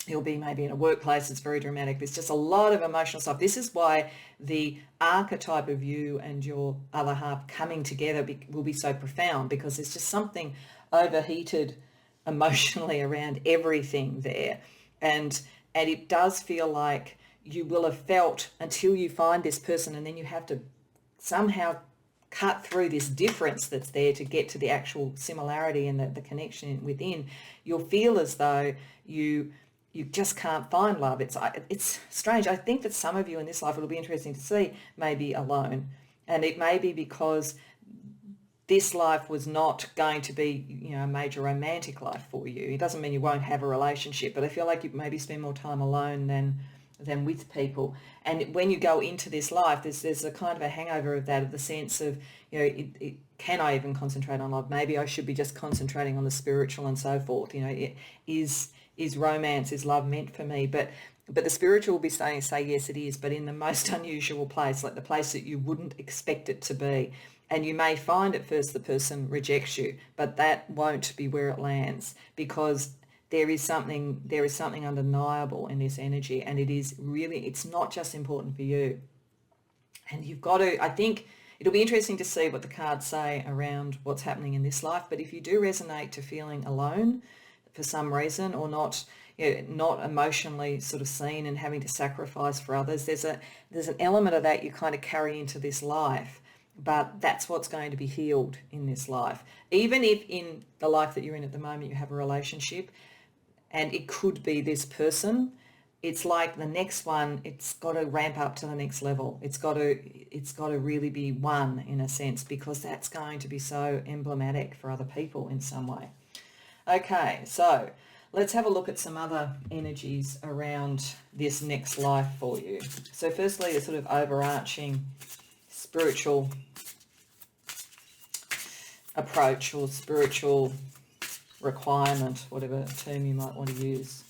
you'll be maybe in a workplace that's very dramatic. There's just a lot of emotional stuff. This is why the archetype of you and your other half coming together will be so profound, because there's just something overheated emotionally around everything there. And it does feel like you will have felt until you find this person, and then you have to somehow cut through this difference that's there to get to the actual similarity and the connection within. You'll feel as though you just can't find love. It's strange. I think that some of you in this life, it'll be interesting to see, may be alone, and it may be because this life was not going to be, a major romantic life for you. It doesn't mean you won't have a relationship, but I feel like you maybe spend more time alone than with people. And when you go into this life, there's a kind of a hangover of that, of the sense of, can I even concentrate on love? Maybe I should be just concentrating on the spiritual and so forth. Is romance, is love meant for me? But the spiritual will be say yes, it is, but in the most unusual place, like the place that you wouldn't expect it to be. And you may find at first the person rejects you, but that won't be where it lands, because there is something undeniable in this energy, and it's not just important for you. And you've got to, I think it'll be interesting to see what the cards say around what's happening in this life. But if you do resonate to feeling alone for some reason, or not emotionally sort of seen and having to sacrifice for others, there's an element of that you kind of carry into this life. But that's what's going to be healed in this life. Even if in the life that you're in at the moment you have a relationship, and it could be this person, it's like the next one, it's got to ramp up to the next level. It's got to really be one, in a sense, because that's going to be so emblematic for other people in some way. Okay, so let's have a look at some other energies around this next life for you. So firstly, a sort of overarching spiritual approach or spiritual requirement, whatever term you might want to use.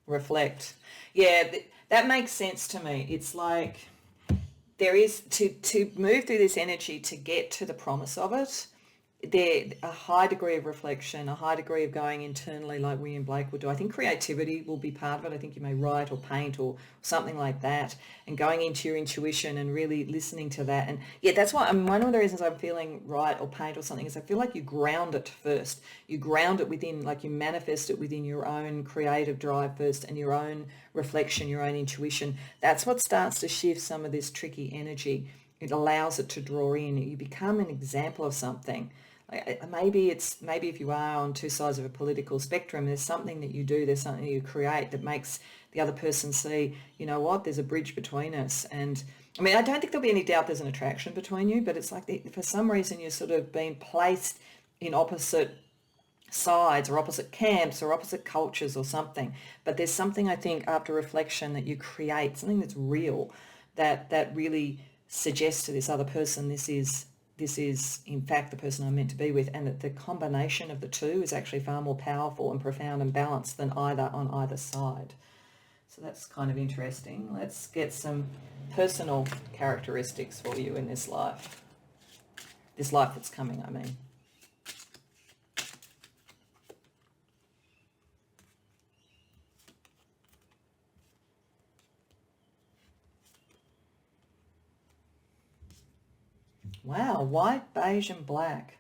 Reflect. Yeah, that makes sense to me. It's like there is, to move through this energy, to get to the promise of it, there a high degree of reflection, a high degree of going internally, like William Blake would do. I think creativity will be part of it. I think you may write or paint or something like that, and going into your intuition and really listening to that. And yeah, that's why one of the reasons I'm feeling write or paint or something is I feel like you ground it first. You ground it within, like you manifest it within your own creative drive first, and your own reflection, your own intuition. That's what starts to shift some of this tricky energy. It allows it to draw in. You become an example of something. maybe if you are on two sides of a political spectrum, there's something that you do, there's something you create that makes the other person see, you know what, there's a bridge between us. And I mean, I don't think there'll be any doubt there's an attraction between you, but it's like for some reason you're sort of being placed in opposite sides or opposite camps or opposite cultures or something. But there's something, I think, after reflection that you create, something that's real, that really suggests to this other person, this is in fact the person I'm meant to be with, and that the combination of the two is actually far more powerful and profound and balanced than either on either side. So that's kind of interesting. Let's get some personal characteristics for you in this life that's coming, I mean. Wow, white, beige and black.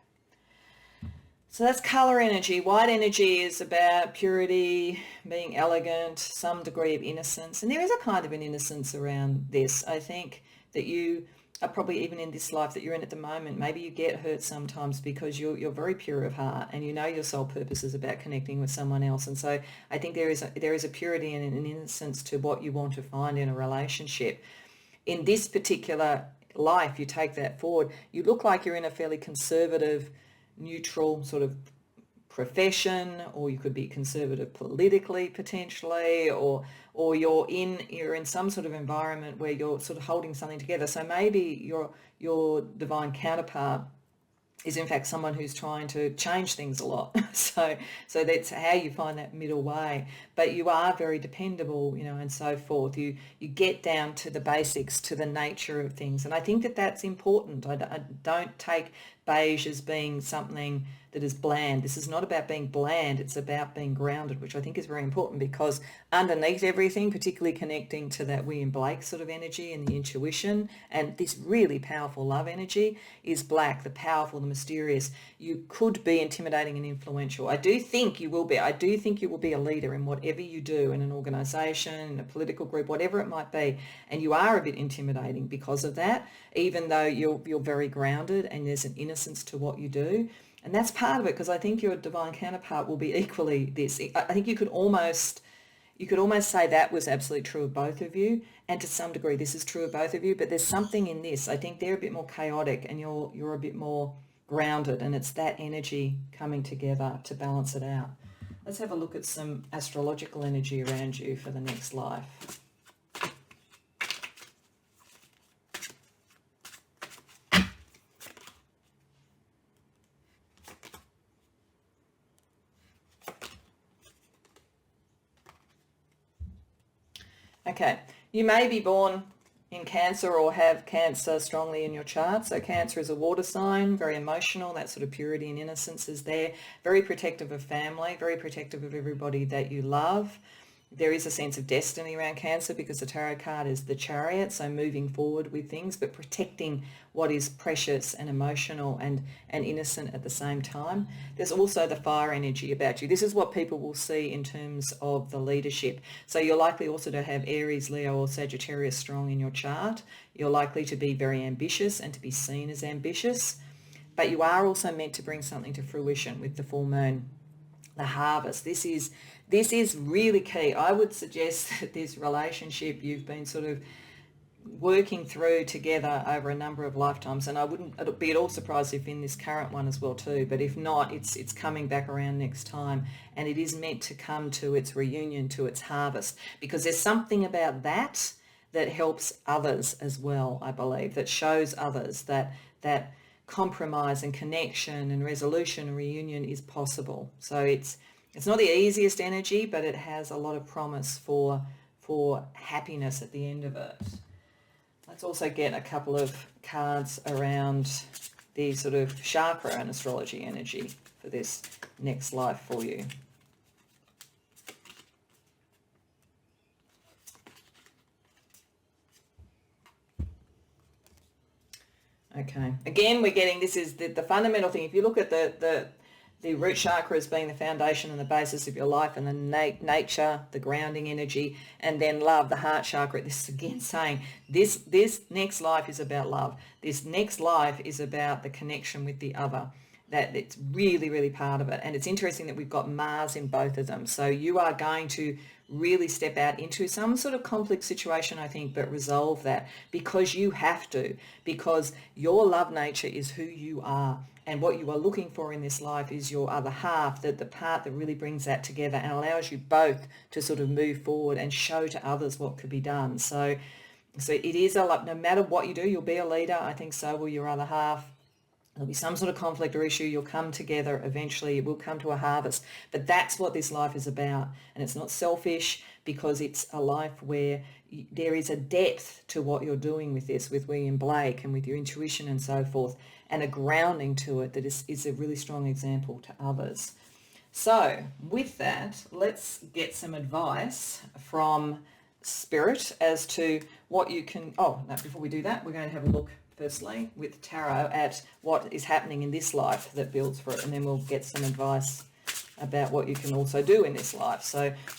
So that's colour energy. White energy is about purity, being elegant, some degree of innocence. And there is a kind of an innocence around this. I think that you are probably, even in this life that you're in at the moment, maybe you get hurt sometimes because you're very pure of heart and you know your sole purpose is about connecting with someone else. And so I think there is a purity and an innocence to what you want to find in a relationship. In this particular life, you take that forward, you look like you're in a fairly conservative, neutral sort of profession, or you could be conservative politically potentially, or you're in some sort of environment where you're sort of holding something together. So maybe your divine counterpart is in fact someone who's trying to change things a lot. So that's how you find that middle way. But you are very dependable, you know, and so forth. You get down to the basics, to the nature of things. And I think that that's important. I don't take beige as being something that is bland. This is not about being bland. It's about being grounded, which I think is very important, because underneath everything, particularly connecting to that William Blake sort of energy and the intuition and this really powerful love energy, is black, the powerful, the mysterious. You could be intimidating and influential. I do think you will be. I do think you will be a leader in whatever you do, in an organisation, in a political group, whatever it might be. And you are a bit intimidating because of that, even though you're very grounded and there's an innocence to what you do. And that's part of it, because I think your divine counterpart will be equally this. I think you could almost say that was absolutely true of both of you, and to some degree this is true of both of you, but there's something in this. I think they're a bit more chaotic and you're a bit more grounded, and it's that energy coming together to balance it out. Let's have a look at some astrological energy around you for the next life. Okay, you may be born in Cancer or have Cancer strongly in your chart. So Cancer is a water sign, very emotional, that sort of purity and innocence is there, very protective of family, very protective of everybody that you love. There is a sense of destiny around Cancer because the tarot card is the Chariot, so moving forward with things, but protecting what is precious and emotional and innocent at the same time. There's also the fire energy about you. This is what people will see in terms of the leadership. So you're likely also to have Aries, Leo or Sagittarius strong in your chart. You're likely to be very ambitious and to be seen as ambitious, but you are also meant to bring something to fruition with the full moon. The harvest. This is really key. I would suggest that this relationship you've been sort of working through together over a number of lifetimes, and I wouldn't be at all surprised if in this current one as well too, but if not, it's coming back around next time, and it is meant to come to its reunion, to its harvest, because there's something about that helps others as well, I believe, that shows others that compromise and connection and resolution and reunion is possible. So it's not the easiest energy, but it has a lot of promise for happiness at the end of it. Let's also get a couple of cards around the sort of chakra and astrology energy for this next life for you. Okay, again, we're getting, this is the fundamental thing. If you look at the root chakra as being the foundation and the basis of your life, and the nature, the grounding energy, and then love, the heart chakra, this is again saying this next life is about love. This next life is about the connection with the other. that it's really, really part of it. And it's interesting that we've got Mars in both of them. So you are going to really step out into some sort of conflict situation, I think, but resolve that because you have to, because your love nature is who you are. And what you are looking for in this life is your other half, that the part that really brings that together and allows you both to sort of move forward and show to others what could be done. So it is no matter what you do, you'll be a leader. I think so will your other half. There'll be some sort of conflict or issue. You'll come together eventually. It will come to a harvest. But that's what this life is about. And it's not selfish because it's a life where there is a depth to what you're doing with this, with William Blake and with your intuition and so forth, and a grounding to it that is a really strong example to others. So with that, let's get some advice from Spirit as to what you can... Oh, no, before we do that, we're going to have a look firstly with tarot at what is happening in this life that builds for it, and then we'll get some advice about what you can also do in this life. So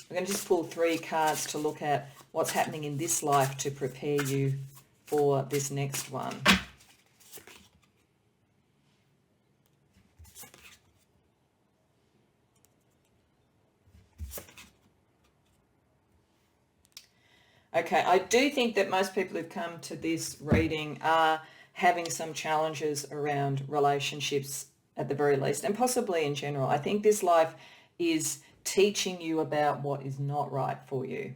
we're going to just pull 3 cards to look at what's happening in this life to prepare you for this next one. Okay, I do think that most people who've come to this reading are having some challenges around relationships at the very least, and possibly in general. I think this life is teaching you about what is not right for you.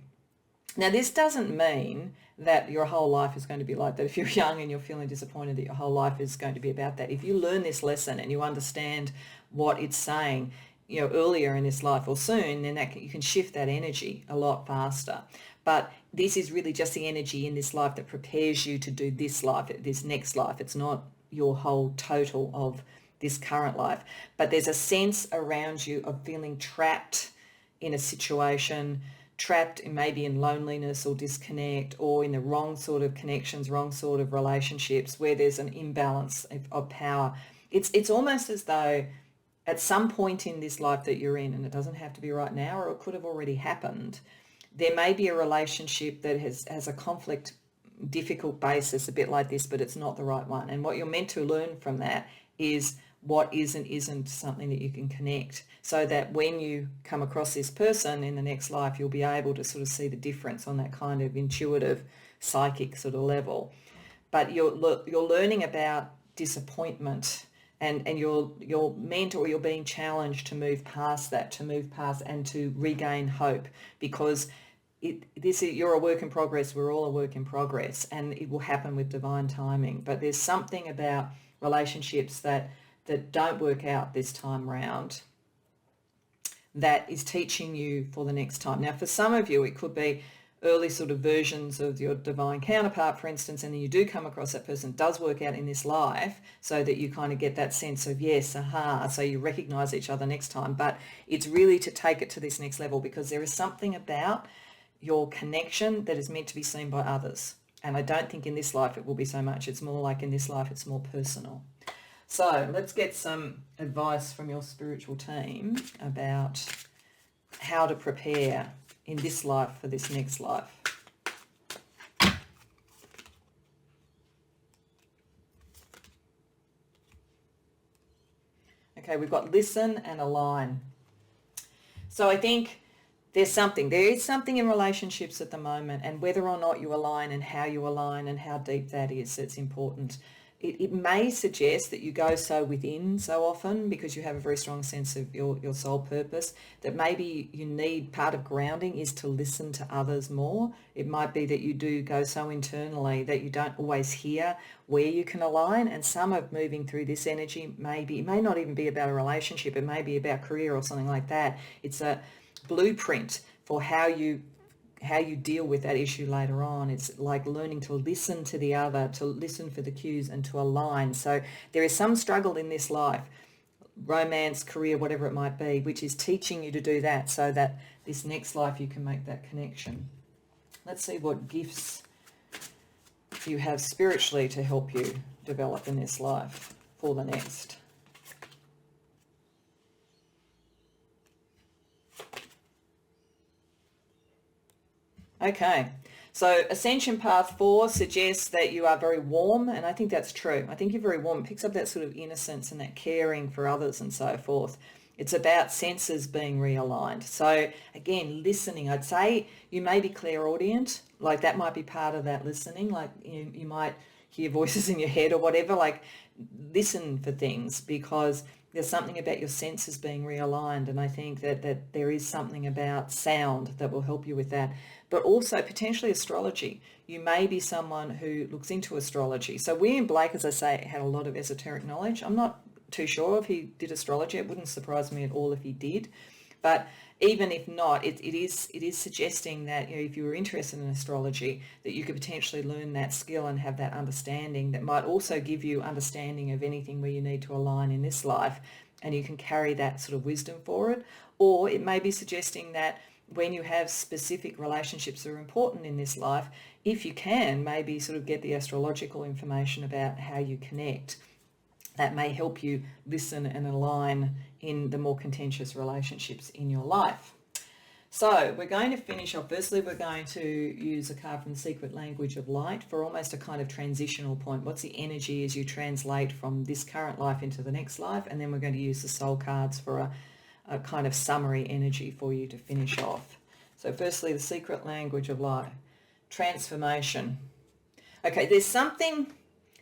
Now, this doesn't mean that your whole life is going to be like that. If you're young and you're feeling disappointed that your whole life is going to be about that, if you learn this lesson and you understand what it's saying, earlier in this life or soon, then you can shift that energy a lot faster. But this is really just the energy in this life that prepares you to do this life, this next life. It's not your whole total of this current life. But there's a sense around you of feeling trapped in a situation, trapped maybe in loneliness or disconnect, or in the wrong sort of connections, wrong sort of relationships where there's an imbalance of power. It's almost as though at some point in this life that you're in, and it doesn't have to be right now, or it could have already happened, there may be a relationship that has a conflict, difficult basis, a bit like this, but it's not the right one. And what you're meant to learn from that is what is and isn't something that you can connect, so that when you come across this person in the next life, you'll be able to sort of see the difference on that kind of intuitive, psychic sort of level. But you're learning about disappointment, and you're meant, or you're being challenged to move past that, and to regain hope, because you're a work in progress. We're all a work in progress, and it will happen with divine timing. But there's something about relationships that don't work out this time round that is teaching you for the next time. Now, for some of you, it could be early sort of versions of your divine counterpart, for instance, and then you do come across that person, does work out in this life, so that you kind of get that sense of, yes, aha, so you recognize each other next time. But it's really to take it to this next level, because there is something about your connection that is meant to be seen by others. And I don't think in this life it will be so much. It's more like in this life it's more personal. So let's get some advice from your spiritual team about how to prepare in this life for this next life. Okay, we've got listen and align. So I think there is something in relationships at the moment, and whether or not you align and how deep that is, it's important. It may suggest that you go so within so often because you have a very strong sense of your soul purpose, that maybe you need, part of grounding is to listen to others more. It might be that you do go so internally that you don't always hear where you can align, and some of moving through this energy, it may not even be about a relationship, it may be about career or something like that. It's a blueprint for how you deal with that issue later on. It's like learning to listen to the other, to listen for the cues and to align. So there is some struggle in this life, romance, career, whatever it might be, which is teaching you to do that, so that this next life you can make that connection. Let's see what gifts you have spiritually to help you develop in this life for the next. Okay, So Ascension Path 4 suggests that you are very warm, and I think that's true. I think you're very warm. It picks up that sort of innocence and that caring for others and so forth. It's about senses being realigned. So again, listening. I'd say you may be clairaudient, like that might be part of that listening, like you might hear voices in your head or whatever, like listen for things, because there's something about your senses being realigned, and I think that there is something about sound that will help you with that. But also potentially astrology. You may be someone who looks into astrology. So William Blake, as I say, had a lot of esoteric knowledge. I'm not too sure if he did astrology. It wouldn't surprise me at all if he did. But even if not, it is suggesting that, you know, if you were interested in astrology, that you could potentially learn that skill and have that understanding that might also give you understanding of anything where you need to align in this life, and you can carry that sort of wisdom for it. Or it may be suggesting that when you have specific relationships that are important in this life, if you can, maybe sort of get the astrological information about how you connect. That may help you listen and align in the more contentious relationships in your life. So we're going to finish off. Firstly, we're going to use a card from the Secret Language of Light for almost a kind of transitional point. What's the energy as you translate from this current life into the next life? And then we're going to use the soul cards for a kind of summary energy for you to finish off. So firstly, the Secret Language of Light. Transformation. Okay, there's something...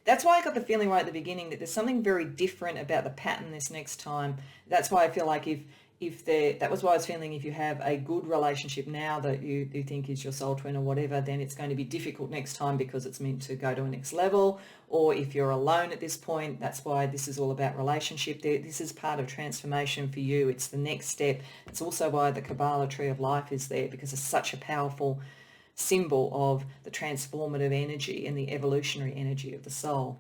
That's why I got the feeling right at the beginning that there's something very different about the pattern this next time. That's why I feel like that was why I was feeling if you have a good relationship now that you think is your soul twin or whatever, then it's going to be difficult next time because it's meant to go to a next level. Or if you're alone at this point, that's why this is all about relationship. This is part of transformation for you. It's the next step. It's also why the Kabbalah Tree of Life is there, because it's such a powerful symbol of the transformative energy and the evolutionary energy of the soul.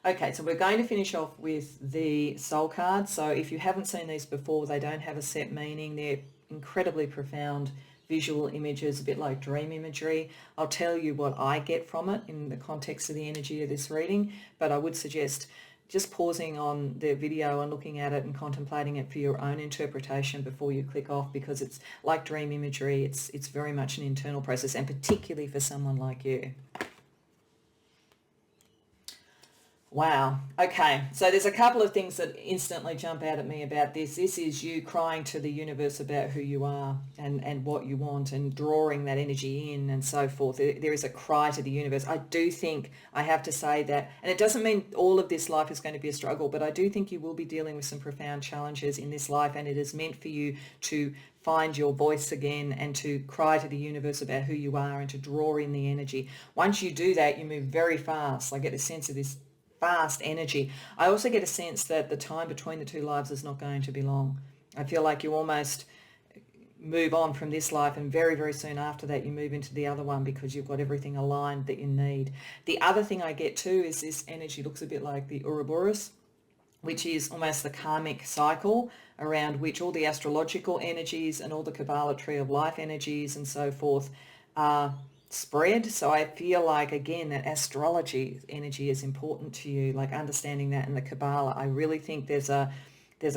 Okay, so we're going to finish off with the soul cards. So if you haven't seen these before, they don't have a set meaning. They're incredibly profound visual images, a bit like dream imagery. I'll tell you what I get from it in the context of the energy of this reading, but I would suggest just pausing on the video and looking at it and contemplating it for your own interpretation before you click off, because it's like dream imagery. It's very much an internal process, and particularly for someone like you. Wow. Okay. So there's a couple of things that instantly jump out at me about this. This is you crying to the universe about who you are and what you want, and drawing that energy in and so forth. There is a cry to the universe. I do think I have to say that, and it doesn't mean all of this life is going to be a struggle, but I do think you will be dealing with some profound challenges in this life, and it is meant for you to find your voice again and to cry to the universe about who you are and to draw in the energy. Once you do that, you move very fast. I get a sense of this fast energy. I also get a sense that the time between the two lives is not going to be long. I feel like you almost move on from this life, and very, very soon after that you move into the other one, because you've got everything aligned that you need. The other thing I get too is this energy looks a bit like the Ouroboros, which is almost the karmic cycle around which all the astrological energies and all the Kabbalah Tree of Life energies and so forth are spread. So I feel like, again, that astrology energy is important to you, like understanding that in the Kabbalah. I really think there's a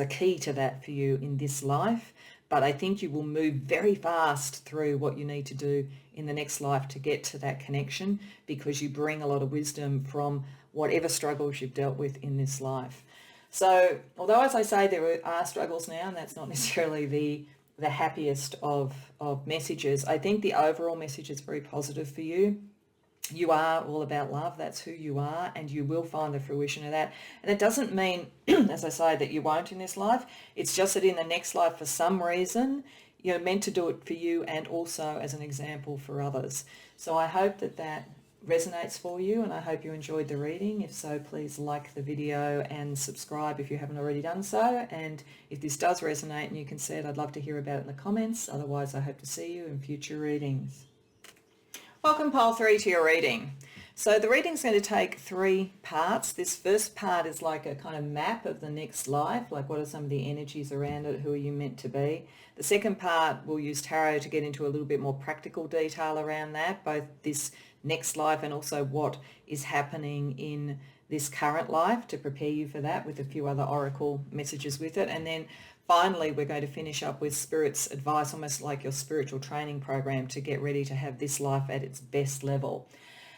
key to that for you in this life, but I think you will move very fast through what you need to do in the next life to get to that connection, because you bring a lot of wisdom from whatever struggles you've dealt with in this life. So although, as I say, there are struggles now, and that's not necessarily the happiest of messages, I think the overall message is very positive for you. You are all about love. That's who you are, and you will find the fruition of that. And it doesn't mean, as I say, that you won't in this life. It's just that in the next life, for some reason, you're meant to do it for you and also as an example for others. So I hope that resonates for you, and I hope you enjoyed the reading. If so, please like the video and subscribe if you haven't already done so. And if this does resonate and you can see it, I'd love to hear about it in the comments. Otherwise, I hope to see you in future readings. Welcome, Pole 3, to your reading. So the reading's going to take 3 parts. This first part is like a kind of map of the next life, like what are some of the energies around it, who are you meant to be. The second part, we'll use tarot to get into a little bit more practical detail around that, both this next life and also what is happening in this current life, to prepare you for that with a few other oracle messages with it. And then finally, we're going to finish up with Spirit's advice, almost like your spiritual training program to get ready to have this life at its best level.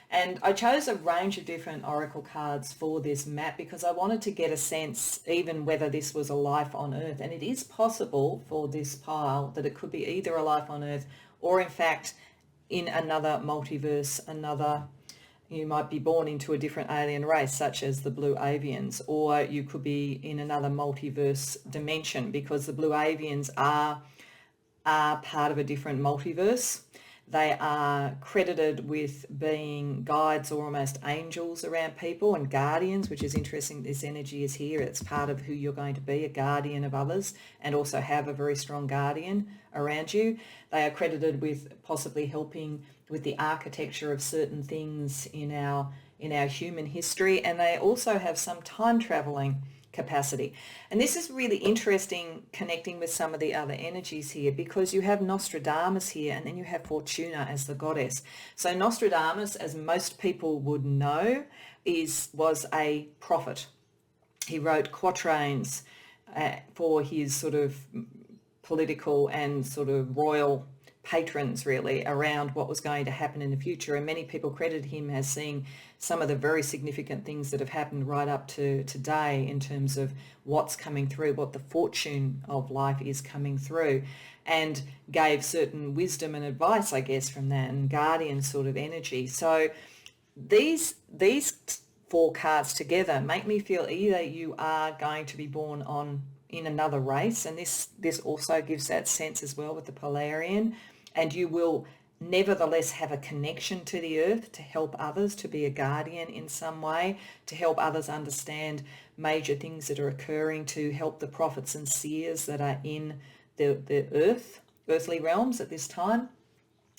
And I chose a range of different oracle cards for this map because I wanted to get a sense even whether this was a life on Earth. And it is possible for this pile that it could be either a life on Earth or in fact in another multiverse, you might be born into a different alien race such as the blue avians, or you could be in another multiverse dimension because the blue avians are part of a different multiverse. They are credited with being guides or almost angels around people and guardians, which is interesting. This energy is here. It's part of who you're going to be, a guardian of others, and also have a very strong guardian around you. They are credited with possibly helping with the architecture of certain things in our human history, and they also have some time traveling capacity. And this is really interesting connecting with some of the other energies here because you have Nostradamus here and then you have Fortuna as the goddess. So Nostradamus, as most people would know, was a prophet. He wrote quatrains for his sort of political and sort of royal patrons really around what was going to happen in the future, and many people credit him as seeing some of the very significant things that have happened right up to today in terms of what's coming through, what the fortune of life is coming through, and gave certain wisdom and advice, I guess, from that, and guardian sort of energy. So these four cards together make me feel either you are going to be born in another race, and this also gives that sense as well with the Polarian, and you will nevertheless have a connection to the earth to help others, to be a guardian in some way, to help others understand major things that are occurring, to help the prophets and seers that are in the earthly realms at this time.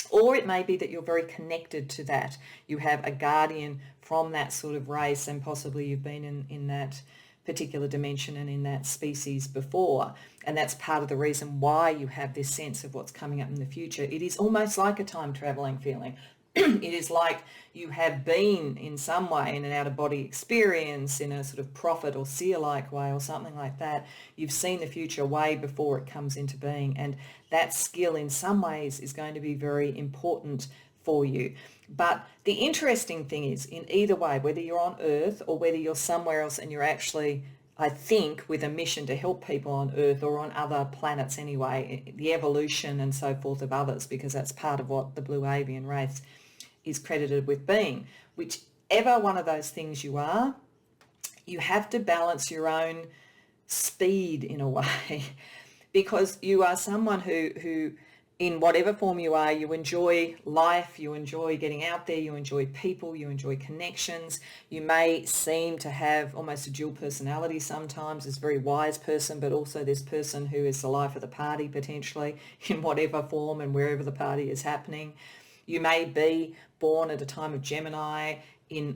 Or it may be that you're very connected to that. You have a guardian from that sort of race, and possibly you've been in that particular dimension and in that species before, and that's part of the reason why you have this sense of what's coming up in the future. It is almost like a time traveling feeling. It is like you have been in some way in an out-of-body experience, in a sort of prophet or seer-like way or something like that. You've seen the future way before it comes into being, and that skill in some ways is going to be very important for you. But the interesting thing is, in either way, whether you're on Earth or whether you're somewhere else and you're actually, I think, with a mission to help people on Earth or on other planets anyway, the evolution and so forth of others, because that's part of what the blue avian race is credited with being. Whichever one of those things you are, you have to balance your own speed in a way because you are someone who in whatever form you are, you enjoy life, you enjoy getting out there, you enjoy people, you enjoy connections. You may seem to have almost a dual personality sometimes, this very wise person, but also this person who is the life of the party potentially in whatever form and wherever the party is happening. You may be born at a time of Gemini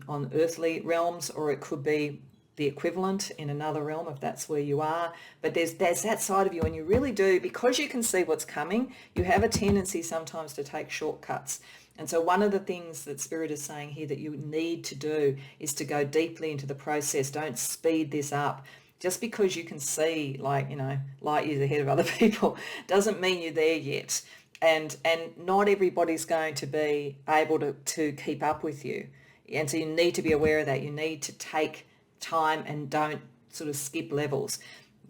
on earthly realms, or it could be the equivalent in another realm if that's where you are. But there's that side of you, and you really do, because you can see what's coming, you have a tendency sometimes to take shortcuts. And so one of the things that Spirit is saying here that you need to do is to go deeply into the process. Don't speed this up. Just because you can see light years ahead of other people doesn't mean you're there yet. And not everybody's going to be able to keep up with you. And so you need to be aware of that. You need to take time and don't sort of skip levels.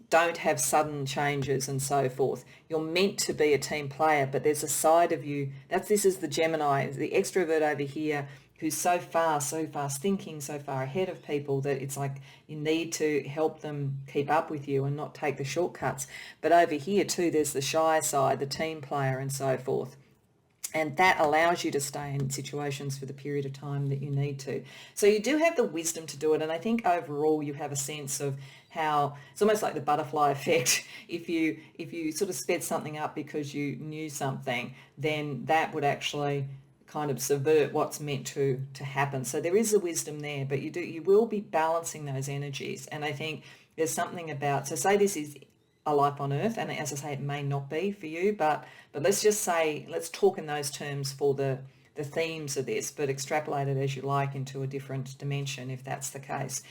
Don't have sudden changes and so forth. You're meant to be a team player, but there's a side of you, this is the Gemini, the extrovert over here, who's so fast thinking, so far ahead of people that it's like you need to help them keep up with you and not take the shortcuts. But over here too, there's the shy side, the team player and so forth. And that allows you to stay in situations for the period of time that you need to. So you do have the wisdom to do it. And I think overall you have a sense of how it's almost like the butterfly effect. If you sort of sped something up because you knew something, then that would actually kind of subvert what's meant to happen. So there is a wisdom there, but you will be balancing those energies. And I think there's something about, so say this is a life on Earth, and as I say, it may not be for you, but let's just say, let's talk in those terms for the themes of this, but extrapolate it as you like into a different dimension if that's the case.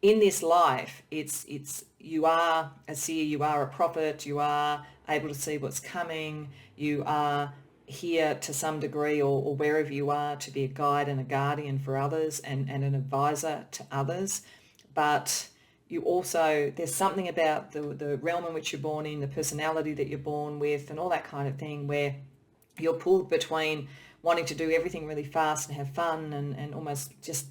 in this life, it's you are a seer, you are a prophet, you are able to see what's coming, you are here to some degree, or wherever you are, to be a guide and a guardian for others, and an advisor to others. But you also, there's something about the realm in which you're born in, the personality that you're born with, and all that kind of thing, where you're pulled between wanting to do everything really fast and have fun and almost just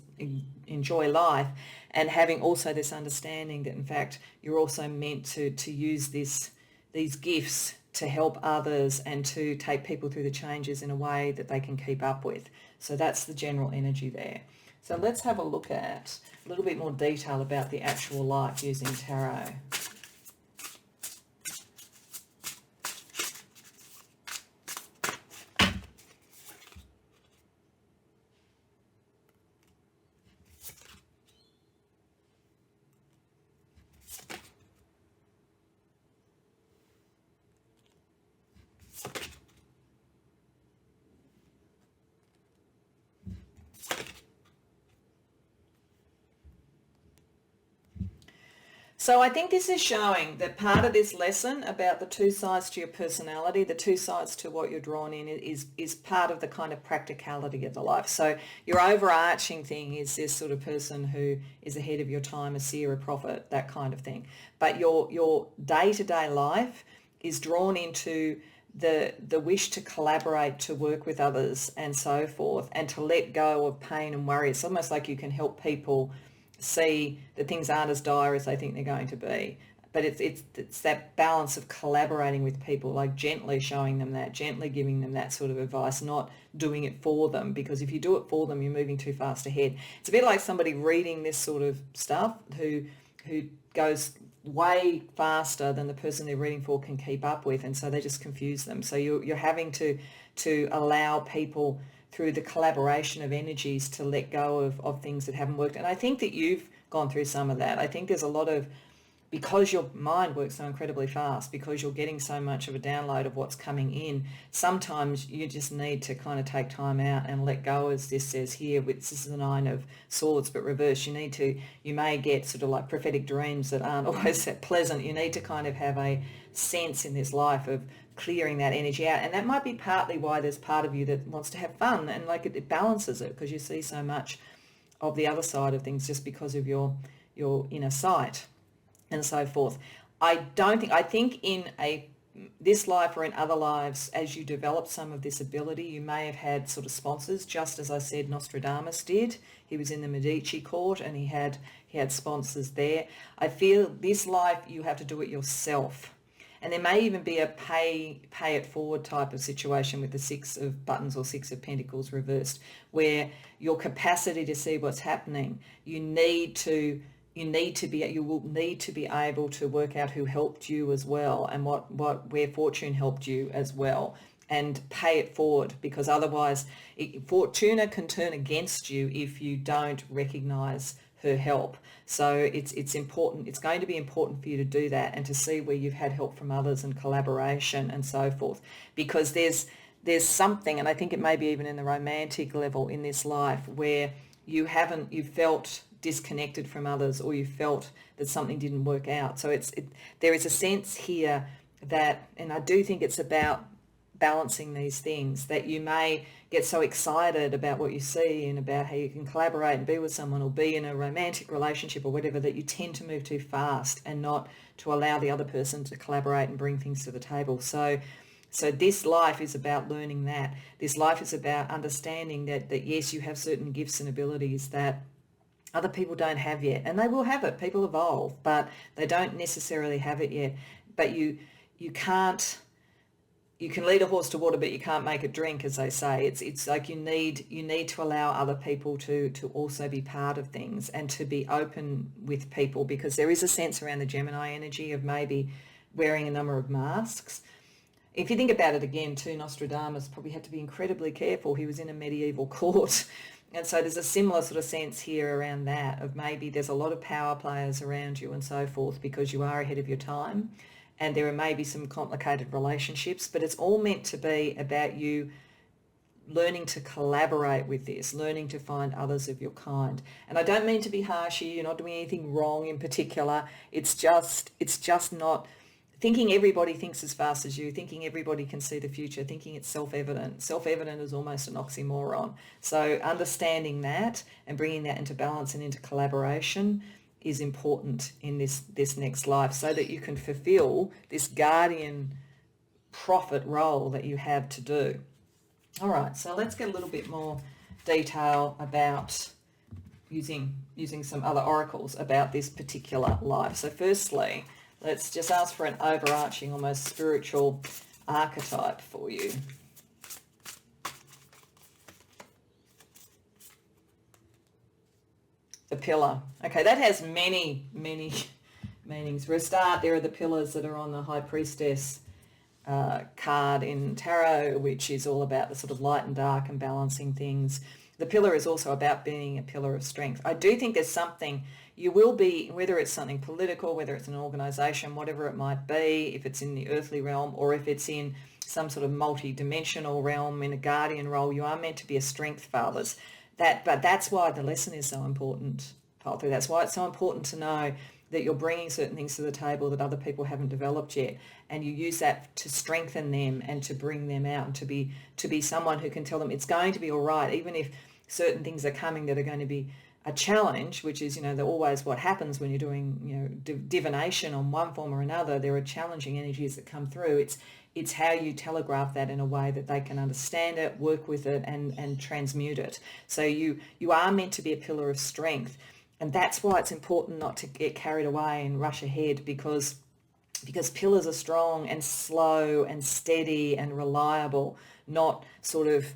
enjoy life, and having also this understanding that in fact you're also meant to use these gifts to help others and to take people through the changes in a way that they can keep up with. So that's the general energy there. So let's have a look at a little bit more detail about the actual life using tarot. So I think this is showing that part of this lesson about the two sides to your personality, the two sides to what you're drawn in, is part of the kind of practicality of the life. So your overarching thing is this sort of person who is ahead of your time, a seer, a prophet, that kind of thing. But your day-to-day life is drawn into the wish to collaborate, to work with others and so forth, and to let go of pain and worry. It's almost like you can help people see that things aren't as dire as they think they're going to be. But it's that balance of collaborating with people, like gently showing them that, gently giving them that sort of advice, not doing it for them, because if you do it for them, you're moving too fast ahead. It's a bit like somebody reading this sort of stuff who goes way faster than the person they're reading for can keep up with, and so they just confuse them. So you're having to allow people through the collaboration of energies to let go of things that haven't worked. And I think that you've gone through some of that. I think there's a lot of, because your mind works so incredibly fast, because you're getting so much of a download of what's coming in, sometimes you just need to kind of take time out and let go, as this says here, which this is the Nine of Swords, but reverse. You may get sort of like prophetic dreams that aren't always that pleasant. You need to kind of have a sense in this life of clearing that energy out, and that might be partly why there's part of you that wants to have fun, and like it balances it, because you see so much of the other side of things just because of your inner sight and so forth. I think in this life or in other lives, as you develop some of this ability, you may have had sort of sponsors, just as I said Nostradamus did. He was in the Medici court and he had sponsors there. I feel this life you have to do it yourself. And there may even be a pay it forward type of situation with the Six of Buttons or Six of Pentacles reversed, where your capacity to see what's happening, you will need to be able to work out who helped you as well, and where fortune helped you as well, and pay it forward, because otherwise Fortuna can turn against you if you don't recognize her help. So it's important. It's going to be important for you to do that and to see where you've had help from others and collaboration and so forth, because there's something, and I think it may be even in the romantic level in this life, where you felt disconnected from others, or you felt that something didn't work out. So there is a sense here that, and I do think it's about balancing these things, that you may get so excited about what you see and about how you can collaborate and be with someone or be in a romantic relationship or whatever, that you tend to move too fast and not to allow the other person to collaborate and bring things to the table. So this life is about learning that. This life is about understanding that yes, you have certain gifts and abilities that other people don't have yet, and they will have it. People evolve, but they don't necessarily have it yet. But you can't. You can lead a horse to water, but you can't make it drink, as they say. It's like you need to allow other people to also be part of things and to be open with people, because there is a sense around the Gemini energy of maybe wearing a number of masks. If you think about it again too, Nostradamus probably had to be incredibly careful. He was in a medieval court. And so there's a similar sort of sense here around that, of maybe there's a lot of power players around you and so forth, because you are ahead of your time. And there are maybe some complicated relationships, but it's all meant to be about you learning to collaborate with this, learning to find others of your kind. And I don't mean to be harsh here, you're not doing anything wrong in particular. It's just not thinking everybody thinks as fast as you, thinking everybody can see the future, thinking it's self-evident. Self-evident is almost an oxymoron. So understanding that and bringing that into balance and into collaboration is important in this next life, so that you can fulfill this guardian prophet role that you have to do. All right, so let's get a little bit more detail about using some other oracles about this particular life. So firstly, let's just ask for an overarching, almost spiritual archetype for you. The pillar. Okay, that has many meanings. For a start, there are the pillars that are on the High Priestess card in tarot, which is all about the sort of light and dark and balancing things. The pillar is also about being a pillar of strength. I do think there's something you will be, whether it's something political, whether it's an organisation, whatever it might be, if it's in the earthly realm or if it's in some sort of multi-dimensional realm in a guardian role, you are meant to be a strength, fathers. But that's why the lesson is so important, Pile 3. That's why it's so important to know that you're bringing certain things to the table that other people haven't developed yet, and you use that to strengthen them and to bring them out and to be someone who can tell them it's going to be all right, even if certain things are coming that are going to be a challenge, which is, always what happens when you're doing, divination on one form or another. There are challenging energies that come through. It's how you telegraph that in a way that they can understand it, work with it, and transmute it. So you are meant to be a pillar of strength. And that's why it's important not to get carried away and rush ahead, because pillars are strong and slow and steady and reliable, not sort of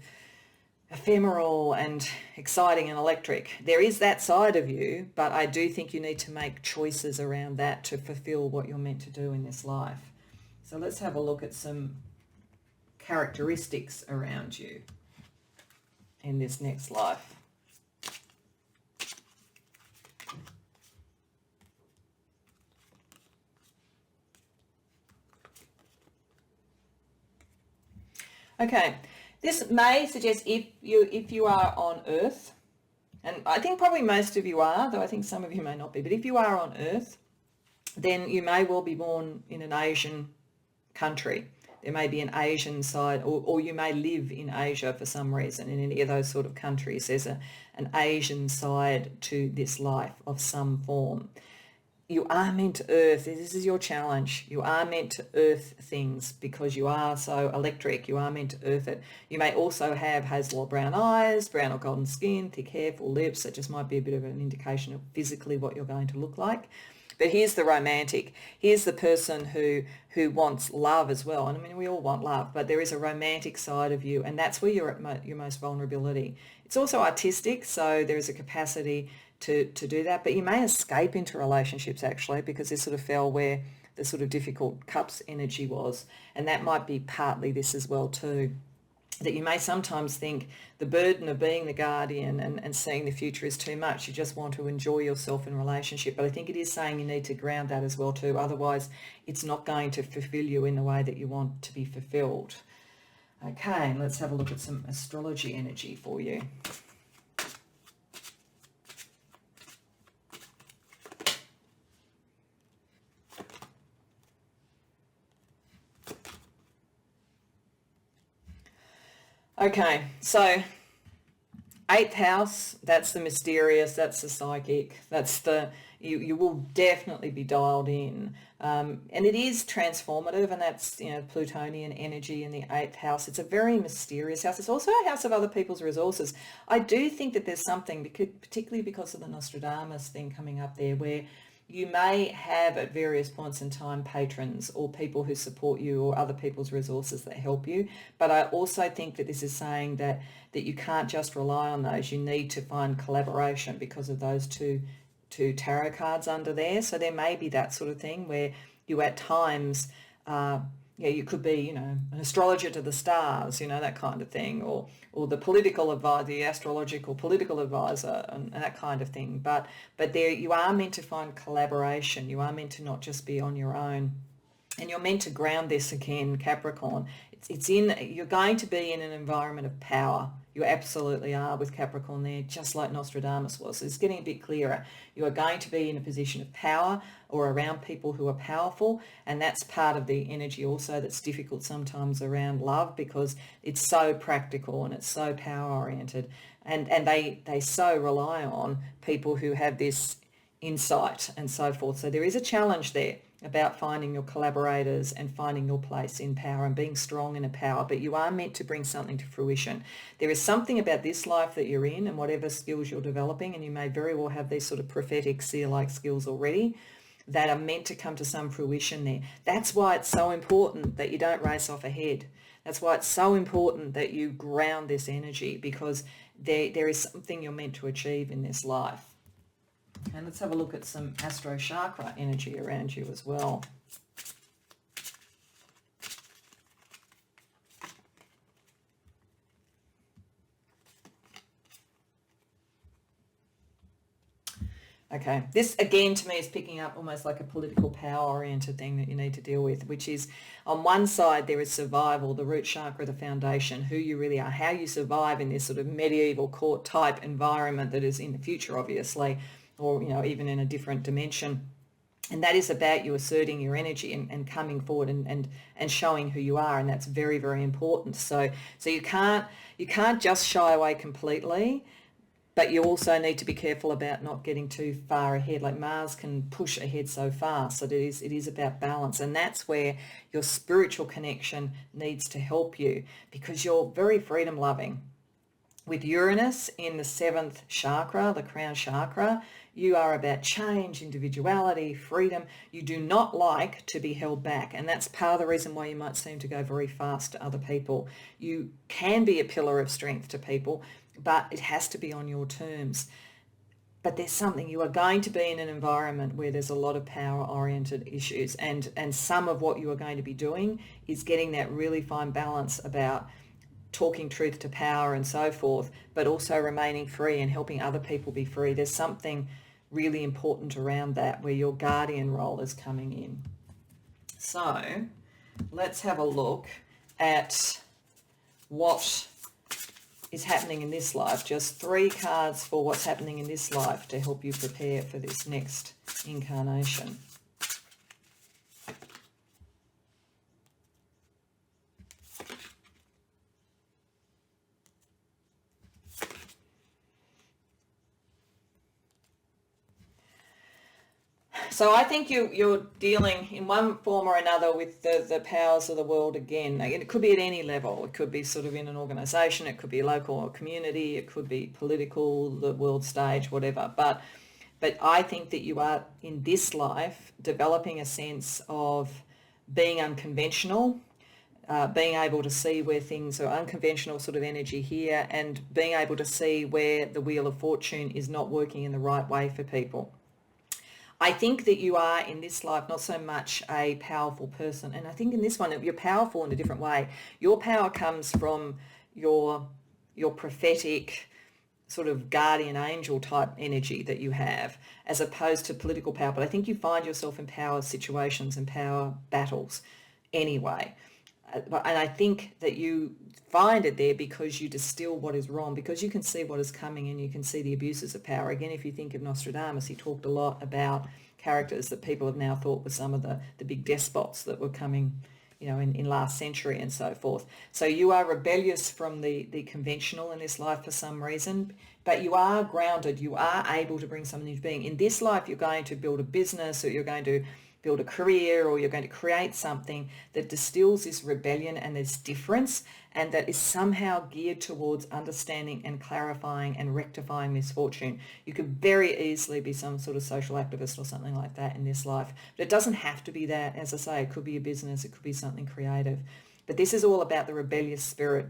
ephemeral and exciting and electric. There is that side of you, but I do think you need to make choices around that to fulfill what you're meant to do in this life. So let's have a look at some characteristics around you in this next life. Okay, this may suggest if you are on Earth, and I think probably most of you are, though I think some of you may not be, but if you are on Earth, then you may well be born in an Asian country. There may be an Asian side, or you may live in Asia for some reason. In any of those sort of countries, there's an Asian side to this life of some form. You are meant to earth. This is your challenge. You are meant to earth things because you are so electric. You are meant to earth it. You may also have hazel or brown eyes, brown or golden skin, thick hair, full lips. That just might be a bit of an indication of physically what you're going to look like. But here's the romantic. Here's the person who wants love as well. And I mean, we all want love, but there is a romantic side of you, and that's where you're at your most vulnerability. It's also artistic, so there is a capacity to do that, but you may escape into relationships actually, because this sort of fell where the sort of difficult cups energy was, and that might be partly this as well too, that you may sometimes think the burden of being the guardian and seeing the future is too much. You just want to enjoy yourself in relationship, but I think it is saying you need to ground that as well too, otherwise it's not going to fulfill you in the way that you want to be fulfilled. Okay, let's have a look at some astrology energy for you. Okay, so 8th house, that's the mysterious, that's the psychic, that's the, you will definitely be dialed in. And it is transformative, and that's, Plutonian energy in the 8th house. It's a very mysterious house. It's also a house of other people's resources. I do think that there's something, particularly because of the Nostradamus thing coming up there, where you may have at various points in time patrons or people who support you or other people's resources that help you. But I also think that this is saying that you can't just rely on those. You need to find collaboration because of those two tarot cards under there. So there may be that sort of thing where you at times, you could be, an astrologer to the stars, that kind of thing, or the political advisor, the astrological political advisor, and that kind of thing. But there, you are meant to find collaboration. You are meant to not just be on your own. And you're meant to ground this again, Capricorn. you're going to be in an environment of power. You absolutely are with Capricorn there, just like Nostradamus was. So it's getting a bit clearer. You are going to be in a position of power or around people who are powerful, and that's part of the energy also that's difficult sometimes around love, because it's so practical and it's so power oriented, and they so rely on people who have this insight and so forth. So there is a challenge there about finding your collaborators and finding your place in power and being strong in a power, but you are meant to bring something to fruition. There is something about this life that you're in and whatever skills you're developing, and you may very well have these sort of prophetic seer-like skills already that are meant to come to some fruition there. That's why it's so important that you don't race off ahead. That's why it's so important that you ground this energy, because there is something you're meant to achieve in this life. And let's have a look at some Astro Chakra energy around you as well. Okay, this again to me is picking up almost like a political power-oriented thing that you need to deal with, which is on one side there is survival, the root chakra, the foundation, who you really are, how you survive in this sort of medieval court type environment that is in the future, obviously, or even in a different dimension. And that is about you asserting your energy and coming forward and showing who you are, and that's very, very important. So you can't just shy away completely, but you also need to be careful about not getting too far ahead. Like Mars can push ahead so fast, so it is about balance, and that's where your spiritual connection needs to help you, because you're very freedom loving. With Uranus in the 7th chakra, the crown chakra, you are about change, individuality, freedom. You do not like to be held back, and that's part of the reason why you might seem to go very fast to other people. You can be a pillar of strength to people, but it has to be on your terms. But there's something, you are going to be in an environment where there's a lot of power-oriented issues, and some of what you are going to be doing is getting that really fine balance about talking truth to power and so forth, but also remaining free and helping other people be free. There's something really important around that where your guardian role is coming in. So let's have a look at what is happening in this life. Just 3 cards for what's happening in this life to help you prepare for this next incarnation. So I think you're dealing in one form or another with the powers of the world again. It could be at any level. It could be sort of in an organisation, it could be local or community, it could be political, the world stage, whatever. But I think that you are in this life developing a sense of being unconventional, being able to see where things are unconventional sort of energy here, and being able to see where the Wheel of Fortune is not working in the right way for people. I think that you are in this life not so much a powerful person, and I think in this one you're powerful in a different way. Your power comes from your prophetic sort of guardian angel type energy that you have, as opposed to political power. But I think you find yourself in power situations and power battles anyway. And I think that you find it there because you distill what is wrong, because you can see what is coming and you can see the abuses of power. Again, if you think of Nostradamus, he talked a lot about characters that people have now thought were some of the big despots that were coming, in last century and so forth. So you are rebellious from the conventional in this life for some reason, but you are grounded. You are able to bring something into being. In this life, you're going to build a business, or you're going to build a career, or you're going to create something that distills this rebellion and this difference, and that is somehow geared towards understanding and clarifying and rectifying misfortune. You could very easily be some sort of social activist or something like that in this life. But it doesn't have to be that. As I say, it could be a business, it could be something creative. But this is all about the rebellious spirit.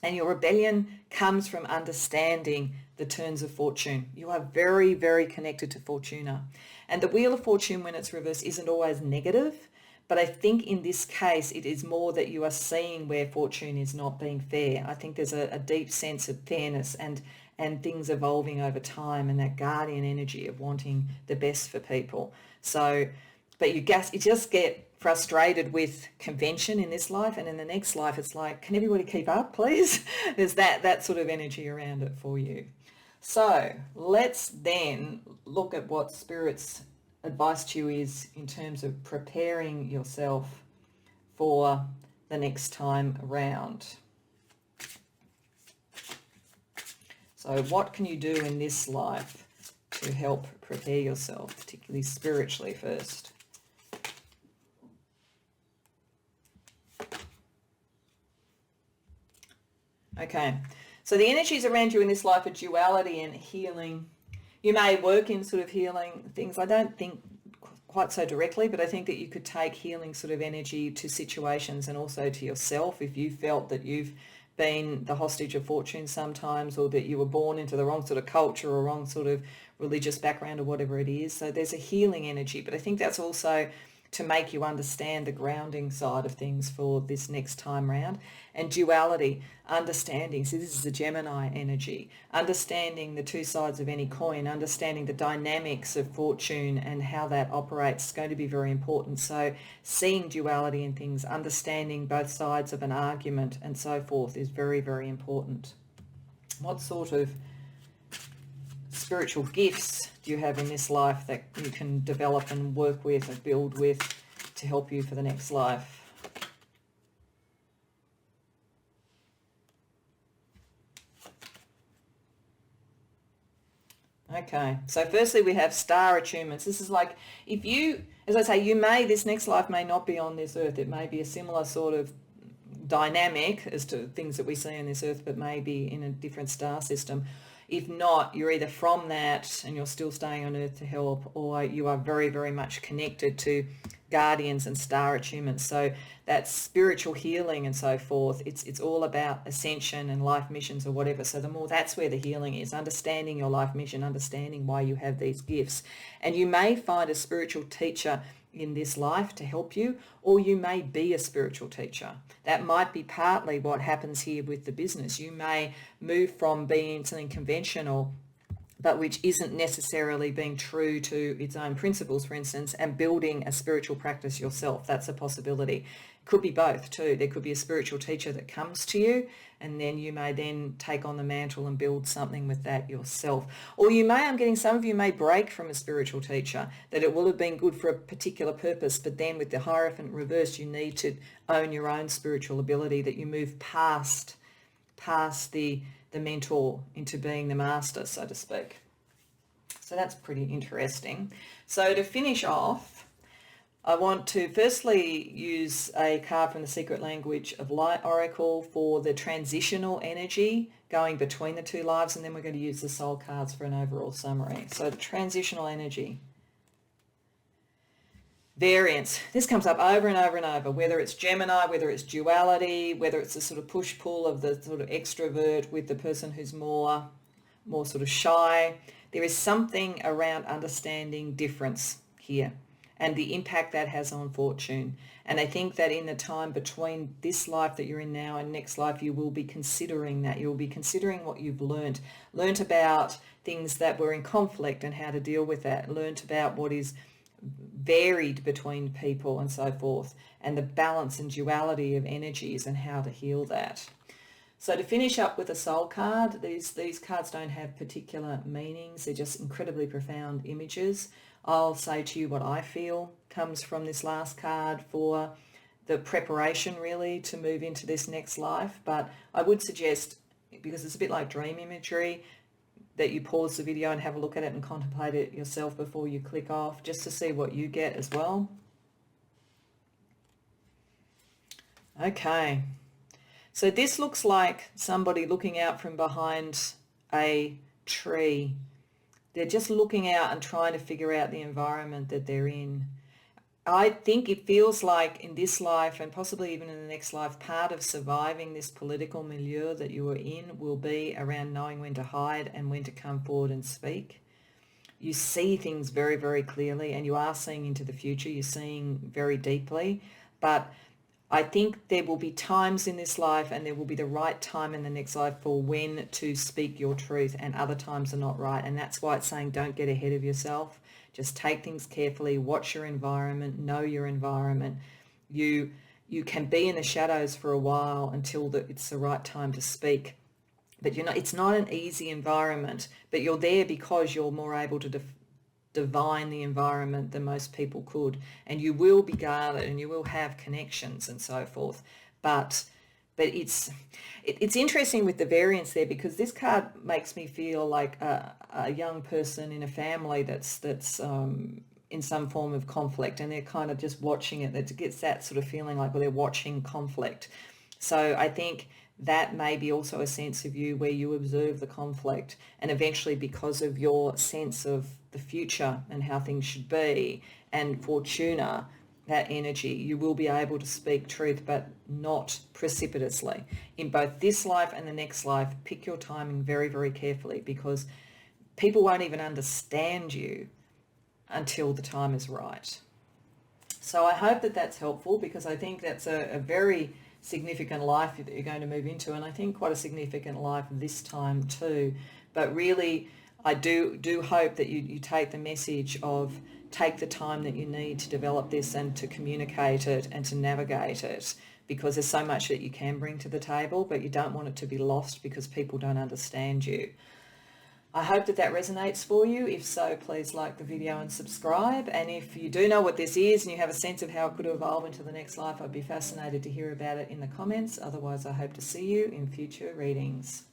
And your rebellion comes from understanding the turns of fortune. You are very, very connected to Fortuna. And the Wheel of Fortune, when it's reversed, isn't always negative. But I think in this case, it is more that you are seeing where fortune is not being fair. I think there's a deep sense of fairness and things evolving over time, and that guardian energy of wanting the best for people. So, but you just get frustrated with convention in this life, and in the next life it's like, can everybody keep up, please? There's that sort of energy around it for you. So let's then look at what Spirit's advice to you is in terms of preparing yourself for the next time around. So what can you do in this life to help prepare yourself, particularly spiritually first? Okay, so the energies around you in this life are duality and healing. You may work in sort of healing things. I don't think quite so directly, but I think that you could take healing sort of energy to situations and also to yourself if you felt that you've been the hostage of fortune sometimes, or that you were born into the wrong sort of culture or wrong sort of religious background or whatever it is. So there's a healing energy, but I think that's also to make you understand the grounding side of things for this next time round. And duality, understanding, so this is the Gemini energy, understanding the two sides of any coin, understanding the dynamics of fortune and how that operates is going to be very important. So seeing duality in things, understanding both sides of an argument and so forth is very, very important. What sort of spiritual gifts do you have in this life that you can develop and work with and build with to help you for the next life? Okay, so firstly we have star attunements. This is like, if you, as I say, this next life may not be on this earth. It may be a similar sort of dynamic as to things that we see on this earth, but maybe in a different star system. If not, you're either from that and you're still staying on earth to help, or you are very, very much connected to guardians and star attunements. So that's spiritual healing and so forth. It's all about ascension and life missions or whatever. So the more, that's where the healing is, understanding your life mission, understanding why you have these gifts. And you may find a spiritual teacher in this life to help you, or you may be a spiritual teacher. That might be partly what happens here with the business. You may move from being something conventional, but which isn't necessarily being true to its own principles, for instance, and building a spiritual practice yourself. That's a possibility. It could be both too. There could be a spiritual teacher that comes to you, and then you may then take on the mantle and build something with that yourself. Or you may, I'm getting some of you may break from a spiritual teacher, that it will have been good for a particular purpose, but then with the Hierophant reversed, you need to own your own spiritual ability, that you move past the mentor into being the master, so to speak. So that's pretty interesting. So to finish off, I want to firstly use a card from the Secret Language of Light Oracle for the transitional energy going between the two lives, and then we're going to use the soul cards for an overall summary. So the transitional energy. Variance. This comes up over and over and over, whether it's Gemini, whether it's duality, whether it's the sort of push-pull of the sort of extrovert with the person who's more sort of shy. There is something around understanding difference here and the impact that has on fortune. And I think that in the time between this life that you're in now and next life, you will be considering that. You'll be considering what you've learnt about things that were in conflict and how to deal with that, learnt about what is varied between people and so forth, and the balance and duality of energies and how to heal that. So to finish up with a soul card, these cards don't have particular meanings. They're just incredibly profound images. I'll say to you what I feel comes from this last card for the preparation really to move into this next life. But I would suggest, because it's a bit like dream imagery, that you pause the video and have a look at it and contemplate it yourself before you click off, just to see what you get as well. Okay, so this looks like somebody looking out from behind a tree. They're just looking out and trying to figure out the environment that they're in. I think it feels like in this life, and possibly even in the next life, part of surviving this political milieu that you are in will be around knowing when to hide and when to come forward and speak. You see things very, very clearly, and you are seeing into the future. You're seeing very deeply, but I think there will be times in this life and there will be the right time in the next life for when to speak your truth, and other times are not right. And that's why it's saying don't get ahead of yourself. Just take things carefully, watch your environment, know your environment. You can be in the shadows for a while until it's the right time to speak. But it's not an easy environment, but you're there because you're more able to divine the environment than most people could, and you will be guarded and you will have connections and so forth. But it's interesting with the variance there, because this card makes me feel like a young person in a family that's in some form of conflict, and they're kind of just watching it. It gets that sort of feeling like, well, they're watching conflict. So I think that may be also a sense of you where you observe the conflict, and eventually, because of your sense of the future and how things should be, and Fortuna, that energy, you will be able to speak truth, but not precipitously. In both this life and the next life, pick your timing very, very carefully, because people won't even understand you until the time is right. So I hope that that's helpful, because I think that's a very significant life that you're going to move into, and I think quite a significant life this time too. But really, I do hope that you take the message of take the time that you need to develop this and to communicate it and to navigate it, because there's so much that you can bring to the table, but you don't want it to be lost because people don't understand you. I hope that resonates for you. If so, please like the video and subscribe. And if you do know what this is and you have a sense of how it could evolve into the next life, I'd be fascinated to hear about it in the comments. Otherwise, I hope to see you in future readings.